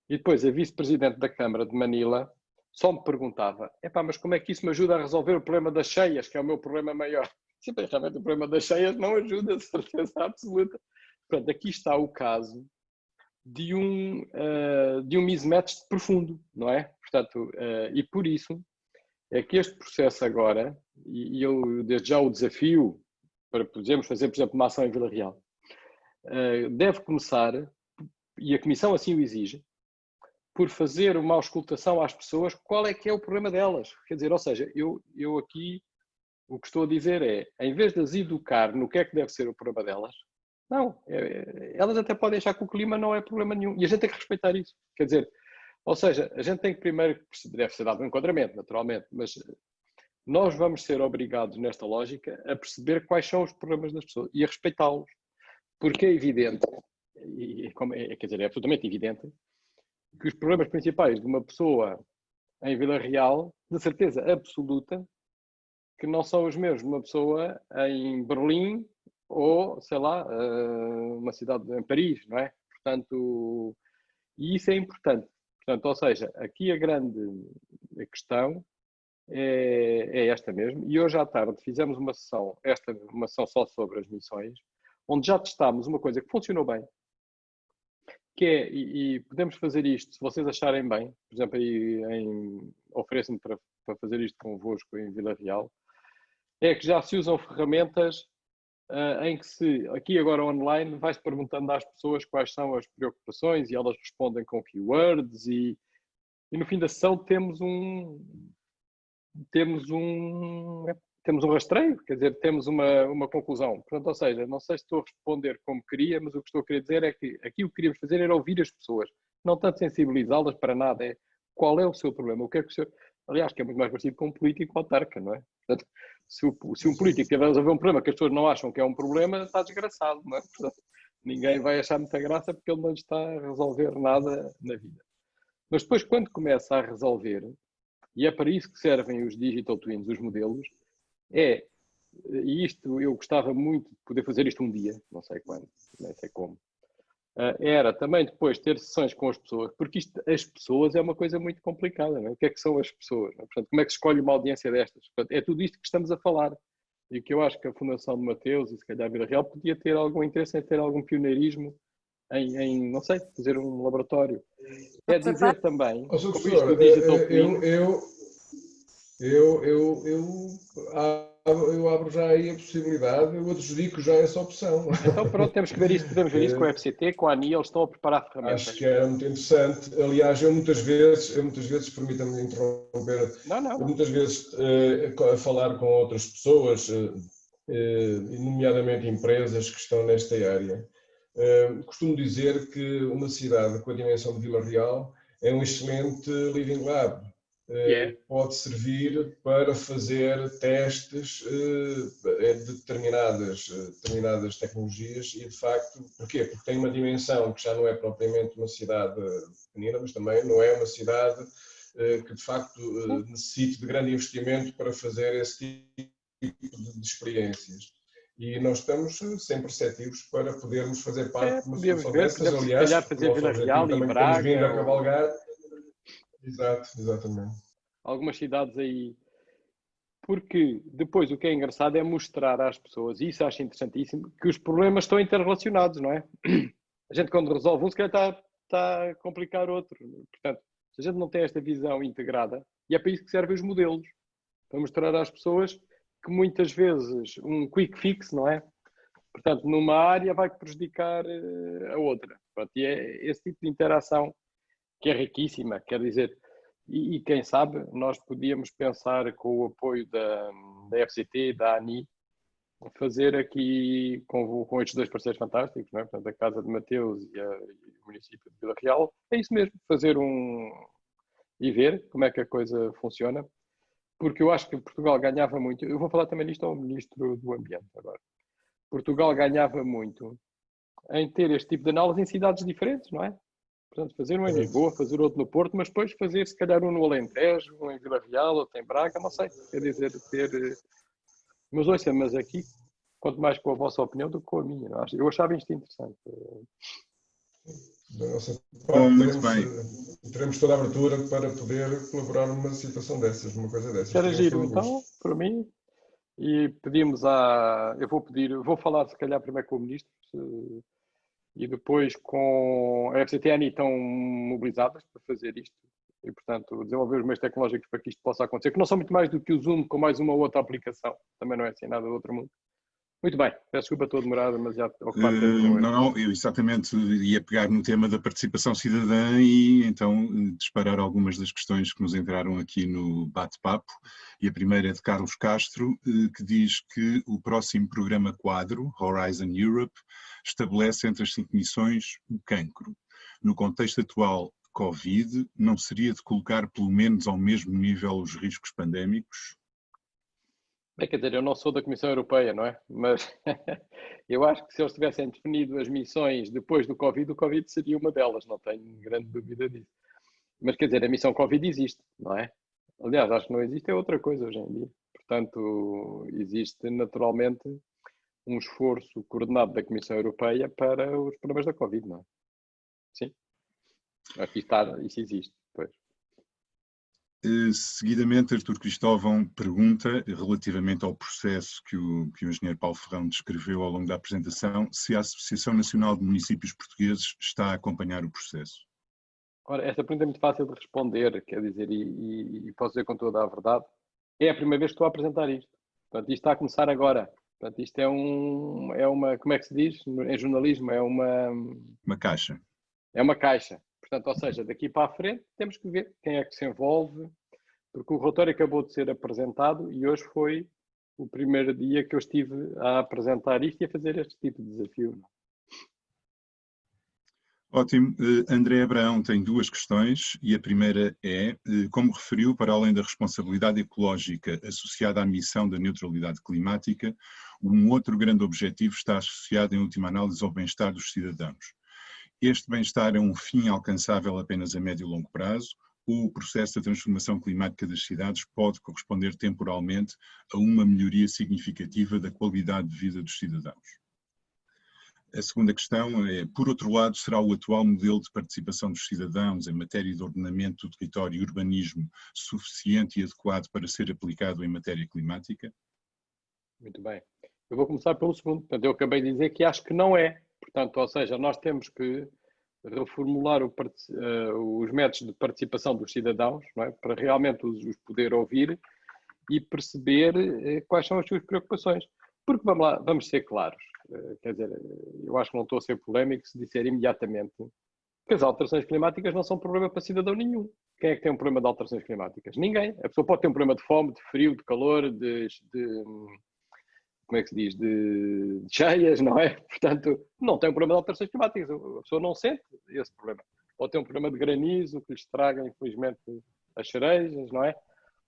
E depois a vice-presidente da Câmara de Manila só me perguntava: mas como é que isso me ajuda a resolver o problema das cheias, que é o meu problema maior? Realmente o problema das cheias não ajuda, de certeza absoluta. Portanto, aqui está o caso de um mismatch profundo, não é? Portanto, e por isso é que este processo agora, e eu desde já o desafio para podermos fazer, por exemplo, uma ação em Vila Real, deve começar, e a Comissão assim o exige, por fazer uma auscultação às pessoas, qual é que é o problema delas. Quer dizer, ou seja, eu aqui o que estou a dizer é, em vez de as educar no que é que deve ser o problema delas, não, elas até podem achar que o clima não é problema nenhum. E a gente tem que respeitar isso. Quer dizer, ou seja, a gente tem que primeiro, deve ser dado um enquadramento, naturalmente, mas nós vamos ser obrigados, nesta lógica, a perceber quais são os problemas das pessoas e a respeitá-los. Porque é evidente, quer dizer, é absolutamente evidente, que os problemas principais de uma pessoa em Vila Real, de certeza absoluta, que não são os mesmos de uma pessoa em Berlim ou, sei lá, uma cidade em Paris, não é? Portanto, e isso é importante. Portanto, ou seja, aqui a grande questão é esta mesmo. E hoje à tarde fizemos uma sessão só sobre as missões, onde já testámos uma coisa que funcionou bem, que é, e podemos fazer isto, se vocês acharem bem, por exemplo, aí ofereço-me para fazer isto convosco em Vila Real, é que já se usam ferramentas em que aqui agora online, vais perguntando às pessoas quais são as preocupações e elas respondem com keywords e no fim da sessão temos um rastreio, quer dizer, temos uma conclusão. Portanto, ou seja, não sei se estou a responder como queria, mas o que estou a querer dizer é que aqui o que queríamos fazer era ouvir as pessoas, não tanto sensibilizá-las para nada, é qual é o seu problema, o que é que o seu... Aliás, que é muito mais parecido com um político autarca, não é? Portanto, se um político tiver a resolver um problema que as pessoas não acham que é um problema, está desgraçado, não é? Portanto, ninguém vai achar muita graça porque ele não está a resolver nada na vida. Mas depois, quando começa a resolver, e é para isso que servem os Digital Twins, os modelos, e isto eu gostava muito de poder fazer isto um dia, não sei quando, nem sei como, era também depois ter sessões com as pessoas, porque as pessoas é uma coisa muito complicada, não é? O que é que são as pessoas? Não é? Portanto, como é que se escolhe uma audiência destas? Portanto, é tudo isto que estamos a falar. E que eu acho que a Fundação de Mateus e se calhar a Vila Real podia ter algum interesse em ter algum pioneirismo em não sei, fazer um laboratório. É dizer também, como isto do Digital Twin... Eu abro já aí a possibilidade, eu adjudico já essa opção. Então pronto, temos que ver isso, podemos ver isso com o FCT, com a ANI, eles estão a preparar ferramentas. Acho que era muito interessante. Aliás, eu muitas vezes, permita-me interromper, não. Eu muitas vezes a falar com outras pessoas, nomeadamente empresas que estão nesta área, costumo dizer que uma cidade com a dimensão de Vila Real é um excelente Living Lab. Pode servir para fazer testes de determinadas tecnologias e, de facto, porquê? Porque tem uma dimensão que já não é propriamente uma cidade pequenina, mas também não é uma cidade que, de facto, necessite de grande investimento para fazer esse tipo de experiências. E nós estamos sempre receptivos para podermos fazer parte de uma solução dessas. Aliás, fazer Vila Real e Braga. Vindo a cavalgar. Exatamente. Algumas cidades aí. Porque depois o que é engraçado é mostrar às pessoas, e isso acho interessantíssimo, que os problemas estão interrelacionados, não é? A gente quando resolve um, se calhar está a complicar outro. Portanto, se a gente não tem esta visão integrada, e é para isso que servem os modelos, para mostrar às pessoas que muitas vezes um quick fix, não é? Portanto, numa área vai prejudicar a outra. Pronto, e é esse tipo de interação que é riquíssima, quer dizer, e quem sabe nós podíamos pensar com o apoio da FCT e da ANI, fazer aqui com estes dois parceiros fantásticos, não é? Portanto, a Casa de Mateus e o município de Vila Real, é isso mesmo, fazer e ver como é que a coisa funciona, porque eu acho que Portugal ganhava muito, eu vou falar também nisto ao Ministro do Ambiente agora, Portugal ganhava muito em ter este tipo de análise em cidades diferentes, não é? Portanto, fazer um em Lisboa, fazer outro no Porto, mas depois fazer se calhar um no Alentejo, um em Vila Real, outro em Braga, não sei, quer dizer, ter... Mas ouça, mas aqui, quanto mais com a vossa opinião do que com a minha, não? Eu achava isto interessante. Da nossa parte, teremos toda a abertura para poder colaborar numa situação dessas, numa coisa dessas. Quero giro, então, para mim, e pedimos eu vou falar se calhar primeiro com o Ministro, e depois com a FCT e a ANI estão mobilizadas para fazer isto e, portanto, desenvolver os meios tecnológicos para que isto possa acontecer, que não são muito mais do que o Zoom com mais uma ou outra aplicação, também não é assim nada do outro mundo. Muito bem, peço desculpa, estou demorado, mas já ocupado tempo. Não, eu exatamente ia pegar no tema da participação cidadã e então disparar algumas das questões que nos entraram aqui no bate-papo. E a primeira é de Carlos Castro, que diz que o próximo programa quadro, Horizon Europe, estabelece entre as 5 missões o cancro. No contexto atual de Covid, não seria de colocar pelo menos ao mesmo nível os riscos pandémicos? Bem, quer dizer, eu não sou da Comissão Europeia, não é? Mas eu acho que se eles tivessem definido as missões depois do Covid, o Covid seria uma delas, não tenho grande dúvida disso. Mas quer dizer, a missão Covid existe, não é? Aliás, acho que não existe é outra coisa hoje em dia. Portanto, existe naturalmente um esforço coordenado da Comissão Europeia para os problemas da Covid, não é? Sim. Aqui está, isso existe, pois. Seguidamente, Artur Cristóvão pergunta, relativamente ao processo que o engenheiro Paulo Ferrão descreveu ao longo da apresentação, se a Associação Nacional de Municípios Portugueses está a acompanhar o processo. Ora, esta pergunta é muito fácil de responder, quer dizer, e posso dizer com toda a verdade, é a primeira vez que estou a apresentar isto. Portanto, isto está a começar agora. Portanto, isto é uma, como é que se diz em jornalismo? Uma caixa. É uma caixa. Portanto, ou seja, daqui para a frente temos que ver quem é que se envolve, porque o relatório acabou de ser apresentado e hoje foi o primeiro dia que eu estive a apresentar isto e a fazer este tipo de desafio. Ótimo. André Abraão tem 2 questões e a primeira é, como referiu, para além da responsabilidade ecológica associada à missão da neutralidade climática, um outro grande objetivo está associado, em última análise, ao bem-estar dos cidadãos. Este bem-estar é um fim alcançável apenas a médio e longo prazo, ou o processo da transformação climática das cidades pode corresponder temporalmente a uma melhoria significativa da qualidade de vida dos cidadãos? A segunda questão é, por outro lado, será o atual modelo de participação dos cidadãos em matéria de ordenamento do território e urbanismo suficiente e adequado para ser aplicado em matéria climática? Muito bem. Eu vou começar pelo segundo. Portanto, eu acabei de dizer que acho que não é. Portanto, ou seja, nós temos que reformular os métodos de participação dos cidadãos, não é? Para realmente os poder ouvir e perceber quais são as suas preocupações. Porque vamos lá, vamos ser claros. Quer dizer, eu acho que não estou a ser polémico se disser imediatamente que as alterações climáticas não são problema para cidadão nenhum. Quem é que tem um problema de alterações climáticas? Ninguém. A pessoa pode ter um problema de fome, de frio, de calor, de como é que se diz, de cheias, não é? Portanto, não tem um problema de alterações climáticas. A pessoa não sente esse problema. Ou tem um problema de granizo que lhe estraga, infelizmente, as cerejas, não é?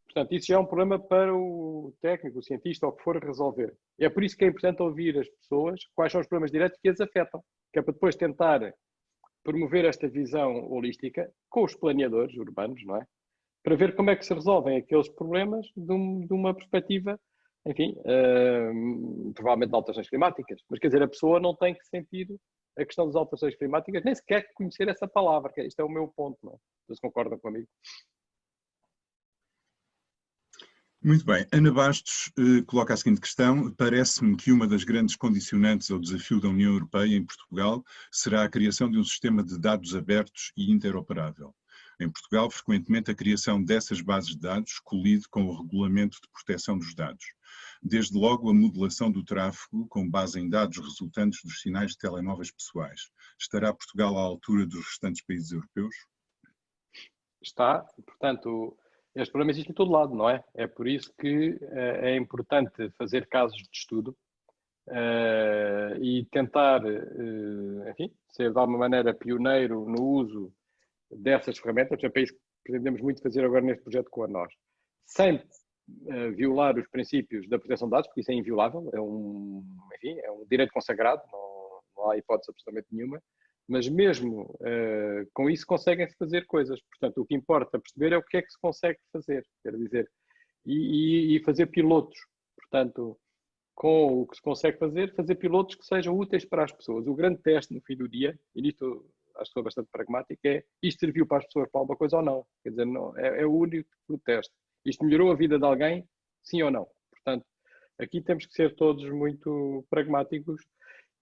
Portanto, isso já é um problema para o técnico, o cientista, ou o que for resolver. É por isso que é importante ouvir as pessoas quais são os problemas diretos que as afetam, que é para depois tentar promover esta visão holística com os planeadores urbanos, não é? Para ver como é que se resolvem aqueles problemas de uma perspectiva, enfim, provavelmente de alterações climáticas. Mas, quer dizer, a pessoa não tem que sentir a questão das alterações climáticas, nem sequer conhecer essa palavra, que isto é o meu ponto, não é? Vocês concordam comigo? Muito bem. Ana Bastos coloca a seguinte questão. Parece-me que uma das grandes condicionantes ao desafio da União Europeia em Portugal será a criação de um sistema de dados abertos e interoperável. Em Portugal, frequentemente, a criação dessas bases de dados colide com o regulamento de proteção dos dados. Desde logo, a modelação do tráfego com base em dados resultantes dos sinais de telemóveis pessoais. Estará Portugal à altura dos restantes países europeus? Está. Portanto, este problema existe em todo lado, não é? É por isso que é importante fazer casos de estudo e tentar, enfim, ser de alguma maneira pioneiro no uso dessas ferramentas. Por exemplo, é isso que pretendemos muito fazer agora neste projeto com a nós. Sem violar os princípios da proteção de dados, porque isso é inviolável, enfim, é um direito consagrado, não há hipótese absolutamente nenhuma, mas mesmo com isso conseguem-se fazer coisas. Portanto, o que importa perceber é o que é que se consegue fazer, quer dizer, e fazer pilotos. Portanto, com o que se consegue fazer pilotos que sejam úteis para as pessoas. O grande teste no fim do dia, e nisto acho que sou bastante pragmático, é isto serviu para as pessoas para alguma coisa ou não. Quer dizer, não, é o único teste. Isto melhorou a vida de alguém, sim ou não? Portanto, aqui temos que ser todos muito pragmáticos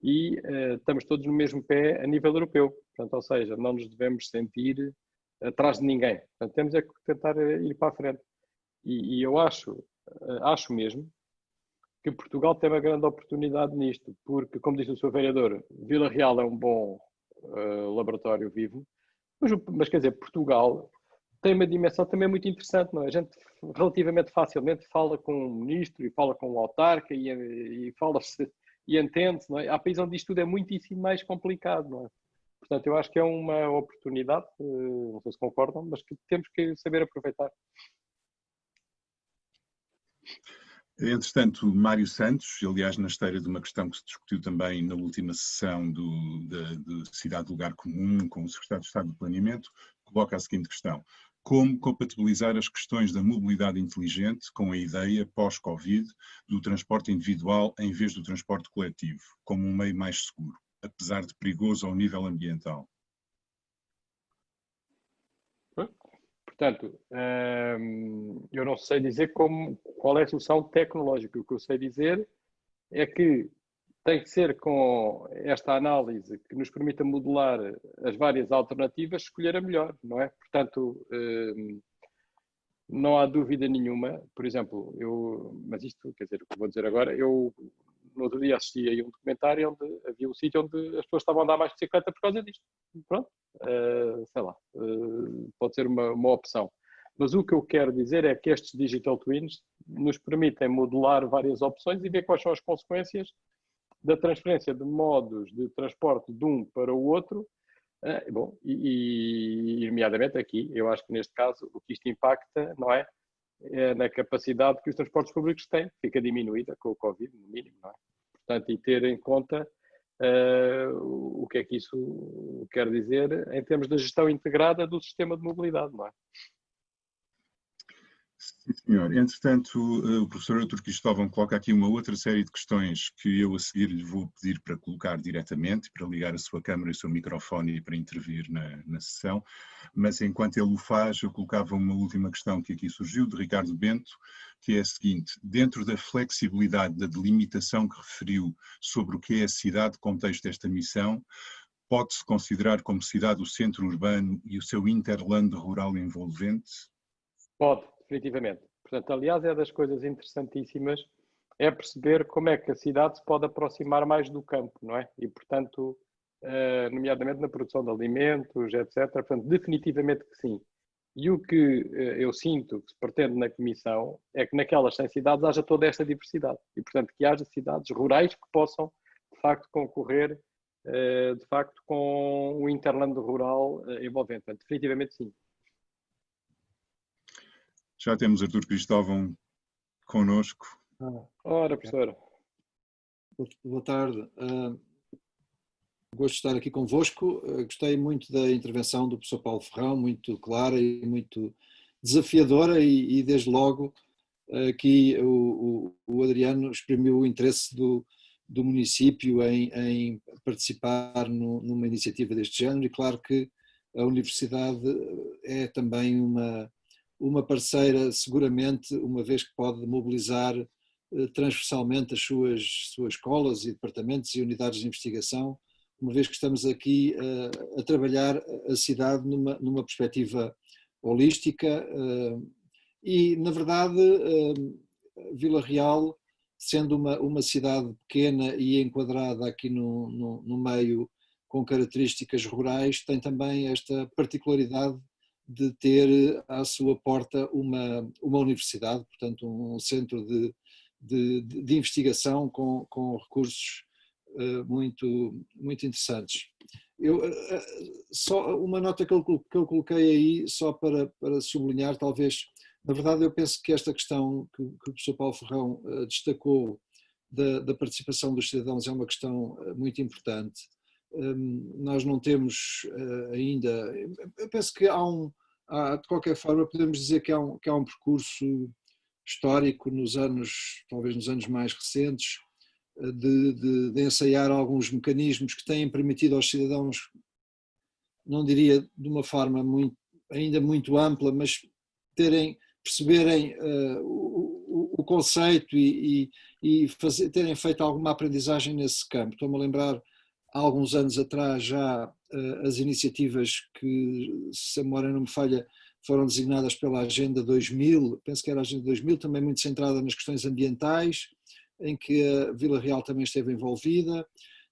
e estamos todos no mesmo pé a nível europeu. Portanto, ou seja, não nos devemos sentir atrás de ninguém. Portanto, temos é que tentar ir para a frente. E eu acho mesmo que Portugal tem uma grande oportunidade nisto, porque, como disse o Sr. Vereador, Vila Real é um bom laboratório vivo, mas quer dizer, Portugal tem uma dimensão também muito interessante, não é? A gente relativamente facilmente fala com um ministro e fala com um autarca e fala-se e entende-se, não é? Há países onde isto tudo é muitíssimo mais complicado, não é? Portanto, eu acho que é uma oportunidade, não sei se concordam, mas que temos que saber aproveitar. Entretanto, Mário Santos, aliás, na esteira de uma questão que se discutiu também na última sessão de Cidade Lugar Comum com o Secretário de Estado do Planeamento, coloca a seguinte questão: como compatibilizar as questões da mobilidade inteligente com a ideia, pós-Covid, do transporte individual em vez do transporte coletivo, como um meio mais seguro, apesar de perigoso ao nível ambiental? Portanto, eu não sei dizer qual é a solução tecnológica. O que eu sei dizer é que tem que ser com esta análise que nos permita modelar as várias alternativas, escolher a melhor, não é? Portanto, não há dúvida nenhuma, por exemplo, mas isto, quer dizer, o que vou dizer agora, eu no outro dia assisti a um documentário onde havia um sítio onde as pessoas estavam a andar mais de bicicleta por causa disto. Pronto, sei lá, pode ser uma opção. Mas o que eu quero dizer é que estes Digital Twins nos permitem modelar várias opções e ver quais são as consequências da transferência de modos de transporte de um para o outro. Bom, nomeadamente aqui, eu acho que neste caso o que isto impacta, não é? É na capacidade que os transportes públicos têm, fica diminuída com o Covid, no mínimo, não é? Portanto, e ter em conta o que é que isso quer dizer em termos de gestão integrada do sistema de mobilidade, não é? Sim, senhor. Entretanto, o professor Artur Cristóvão coloca aqui uma outra série de questões que eu a seguir lhe vou pedir para colocar diretamente, para ligar a sua câmara e o seu microfone e para intervir na sessão, mas enquanto ele o faz, eu colocava uma última questão que aqui surgiu, de Ricardo Bento, que é a seguinte: dentro da flexibilidade da delimitação que referiu sobre o que é a cidade, contexto desta missão, pode-se considerar como cidade o centro urbano e o seu interland rural envolvente? Pode, definitivamente. Portanto, aliás, é das coisas interessantíssimas é perceber como é que a cidade se pode aproximar mais do campo, não é? E, portanto, nomeadamente na produção de alimentos, etc. Portanto, definitivamente que sim. E o que eu sinto que se pretende na Comissão é que naquelas 100 cidades haja toda esta diversidade e, portanto, que haja cidades rurais que possam, de facto, concorrer, de facto, com o interland rural envolvente. Portanto, definitivamente sim. Já temos Artur Cristóvão connosco. Ora, professora. Boa tarde. Gosto de estar aqui convosco. Gostei muito da intervenção do professor Paulo Ferrão, muito clara e muito desafiadora e desde logo aqui o Adriano exprimiu o interesse do município em participar numa iniciativa deste género e claro que a universidade é também uma parceira seguramente, uma vez que pode mobilizar transversalmente as suas escolas e departamentos e unidades de investigação, uma vez que estamos aqui a trabalhar a cidade numa perspectiva holística e, na verdade, Vila Real, sendo uma cidade pequena e enquadrada aqui no meio com características rurais, tem também esta particularidade de ter à sua porta uma universidade, portanto um centro de investigação com recursos muito interessantes. Só uma nota que eu coloquei aí, só para sublinhar, talvez, na verdade eu penso que esta questão que o professor Paulo Ferrão destacou da participação dos cidadãos é uma questão muito importante. Nós não temos ainda, eu penso que de qualquer forma podemos dizer que há um percurso histórico talvez nos anos mais recentes, de ensaiar alguns mecanismos que têm permitido aos cidadãos, não diria de uma forma ainda muito ampla, mas perceberem o conceito e terem feito alguma aprendizagem nesse campo. Estou-me a lembrar, há alguns anos atrás já, as iniciativas que, se a memória não me falha, foram designadas pela Agenda 2000, penso que era a Agenda 2000, também muito centrada nas questões ambientais, em que a Vila Real também esteve envolvida,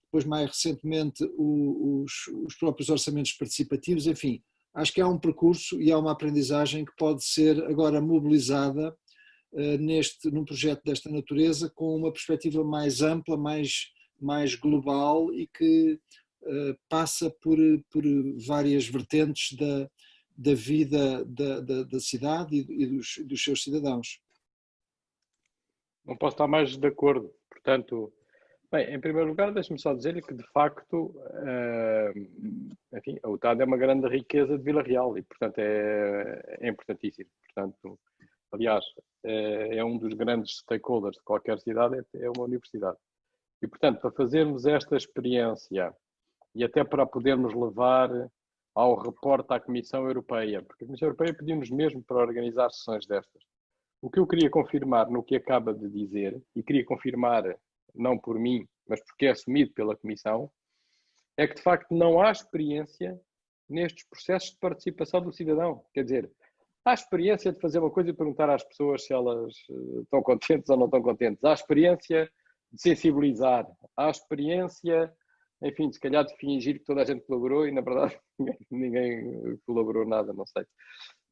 depois mais recentemente os próprios orçamentos participativos, enfim, acho que há um percurso e há uma aprendizagem que pode ser agora mobilizada num projeto desta natureza com uma perspectiva mais ampla, mais global e que passa por várias vertentes da vida da cidade e dos seus cidadãos. Não posso estar mais de acordo. Portanto, bem, em primeiro lugar, deixe-me só dizer-lhe que, de facto, enfim, a UTAD é uma grande riqueza de Vila Real e, portanto, é importantíssimo. Portanto, aliás, é um dos grandes stakeholders de qualquer cidade, é uma universidade. E, portanto, para fazermos esta experiência e até para podermos levar ao reporte à Comissão Europeia, porque a Comissão Europeia pediu-nos mesmo para organizar sessões destas. O que eu queria confirmar no que acaba de dizer, e queria confirmar não por mim, mas porque é assumido pela Comissão, é que de facto não há experiência nestes processos de participação do cidadão. Quer dizer, há experiência de fazer uma coisa e perguntar às pessoas se elas estão contentes ou não estão contentes. Há experiência de sensibilizar. Há experiência, enfim, se calhar de fingir que toda a gente colaborou e na verdade ninguém colaborou nada, não sei.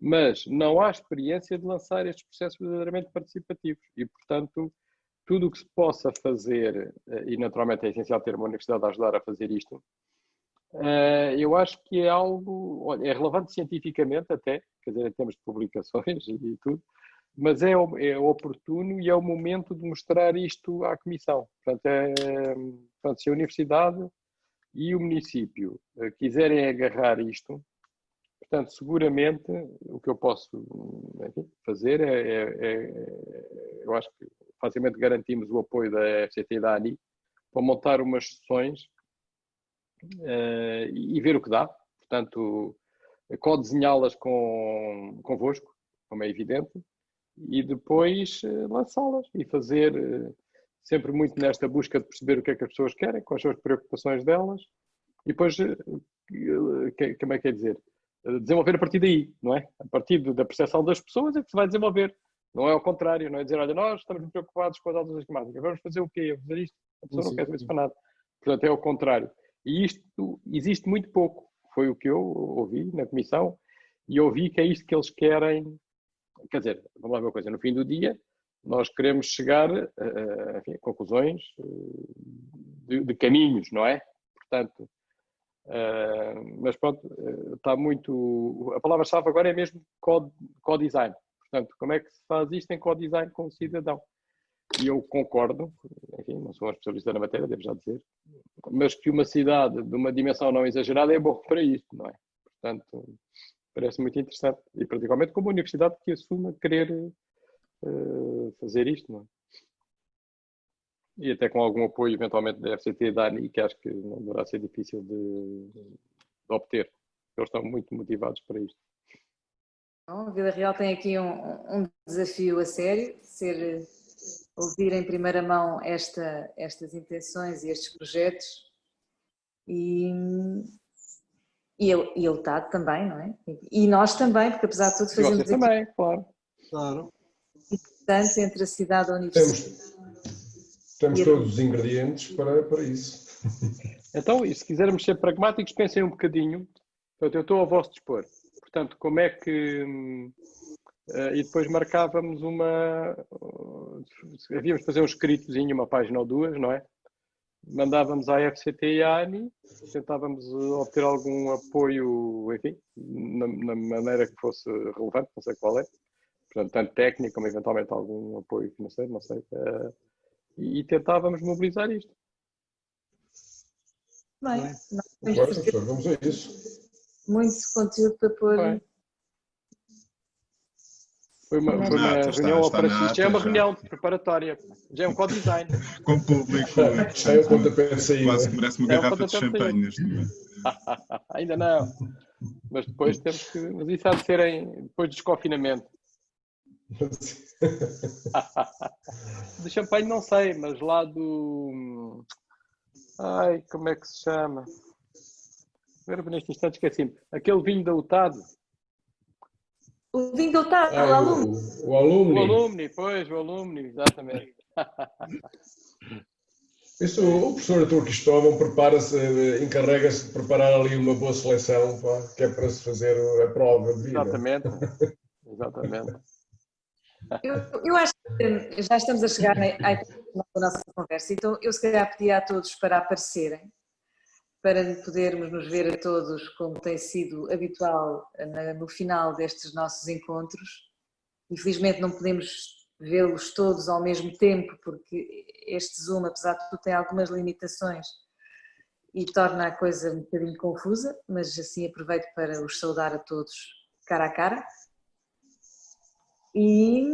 Mas não há experiência de lançar estes processos verdadeiramente participativos e, portanto, tudo o que se possa fazer, e naturalmente é essencial ter uma universidade a ajudar a fazer isto, eu acho que é algo, olha, é relevante cientificamente até, quer dizer, em termos de publicações e tudo, mas é oportuno e é o momento de mostrar isto à Comissão. Portanto, se a universidade e o município quiserem agarrar isto, portanto, seguramente o que eu posso, enfim, fazer eu acho que facilmente garantimos o apoio da FCT e da ANI para montar umas sessões e ver o que dá. Portanto, co-desenhá-las convosco, como é evidente, e depois lançá-las e fazer sempre muito nesta busca de perceber o que é que as pessoas querem, quais são as preocupações delas, e depois, como é que é dizer? Desenvolver a partir daí, não é? A partir da percepção das pessoas é que se vai desenvolver. Não é ao contrário, não é dizer, olha, nós estamos preocupados com as alterações climáticas, vamos fazer o quê? Vamos fazer isto? A pessoa não quer saber isso para nada. Portanto, é ao contrário. E isto existe muito pouco. Foi o que eu ouvi na comissão e ouvi que é isto que eles querem. Quer dizer, vamos lá ver uma coisa, no fim do dia, nós queremos chegar enfim, a conclusões de caminhos, não é? Portanto, mas pronto, está muito. A palavra-chave agora é mesmo co-design. Portanto, como é que se faz isto em co-design com o cidadão? E eu concordo, enfim, não sou um especialista na matéria, devo já dizer, mas que uma cidade de uma dimensão não exagerada é bom para isto, não é? Portanto, parece muito interessante. E particularmente como uma universidade que assuma querer fazer isto, não é? E até com algum apoio, eventualmente, da FCT e da ANI, que acho que não deverá ser difícil de obter. Eles estão muito motivados para isto. Bom, a Vila Real tem aqui um desafio a sério, ouvir em primeira mão estas intenções e estes projetos e ele está também, não é? E nós também, porque apesar de tudo fazemos aqui também, claro. Importante entre a cidade e a universidade. Temos todos os ingredientes para isso. Então, e se quisermos ser pragmáticos, pensem um bocadinho. Portanto, eu estou ao vosso dispor. Portanto, como é que... e depois marcávamos havíamos de fazer um escritozinho, uma página ou duas, não é? Mandávamos à FCT e à ANI, tentávamos obter algum apoio, enfim, na maneira que fosse relevante, não sei qual é. Portanto, tanto técnico como eventualmente algum apoio financeiro, não sei. E tentávamos mobilizar isto. Bem, vamos a isso. Muito conteúdo para pôr. Foi uma reunião operacional. Já é uma reunião preparatória. Já é um co-design. Com público. Já é o pontapé de saída. Quase que merece uma garrafa de champanhe neste momento. Ainda não. Mas depois temos que... Mas isso há de ser depois do desconfinamento. De champanhe não sei, mas lá do... Ai, como é que se chama? Agora neste instante esqueci-me. Aquele vinho da UTAD. O Vinho está, o aluno. O alumni. O alumni, pois, o alumni, exatamente. Isso, o professor Artur Cristóvão prepara-se, encarrega-se de preparar ali uma boa seleção, pá, que é para se fazer a prova de vida. Exatamente, exatamente. Eu acho que já estamos a chegar à nossa conversa, então eu se calhar pedi a todos para aparecerem, para podermos nos ver a todos como tem sido habitual no final destes nossos encontros. Infelizmente não podemos vê-los todos ao mesmo tempo, porque este Zoom, apesar de tudo, tem algumas limitações e torna a coisa um bocadinho confusa, mas assim aproveito para os saudar a todos cara a cara. E,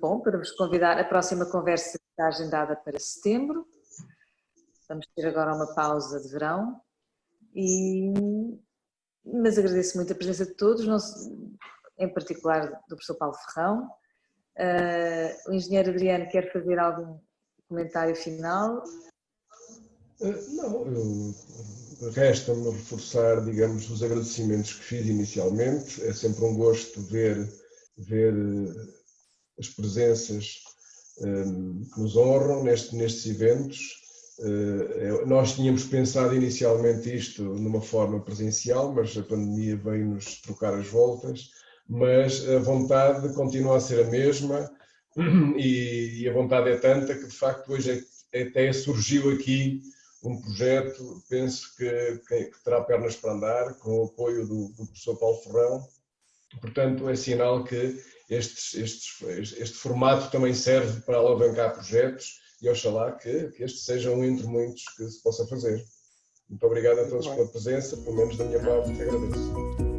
bom, para vos convidar, a próxima conversa está agendada para setembro. Vamos ter agora uma pausa de verão, mas agradeço muito a presença de todos, em particular do professor Paulo Ferrão. O engenheiro Adriano quer fazer algum comentário final? Não, resta-me reforçar, digamos, os agradecimentos que fiz inicialmente. É sempre um gosto ver as presenças que nos honram nestes eventos. Nós tínhamos pensado inicialmente isto numa forma presencial, mas a pandemia veio-nos trocar as voltas, mas a vontade continua a ser a mesma e a vontade é tanta que de facto hoje até surgiu aqui um projeto, penso que terá pernas para andar, com o apoio do professor Paulo Ferrão. Portanto, é sinal que este formato também serve para alavancar projetos e oxalá que este seja um entre muitos que se possa fazer. Muito obrigado a todos pela presença, pelo menos da minha parte, que agradeço.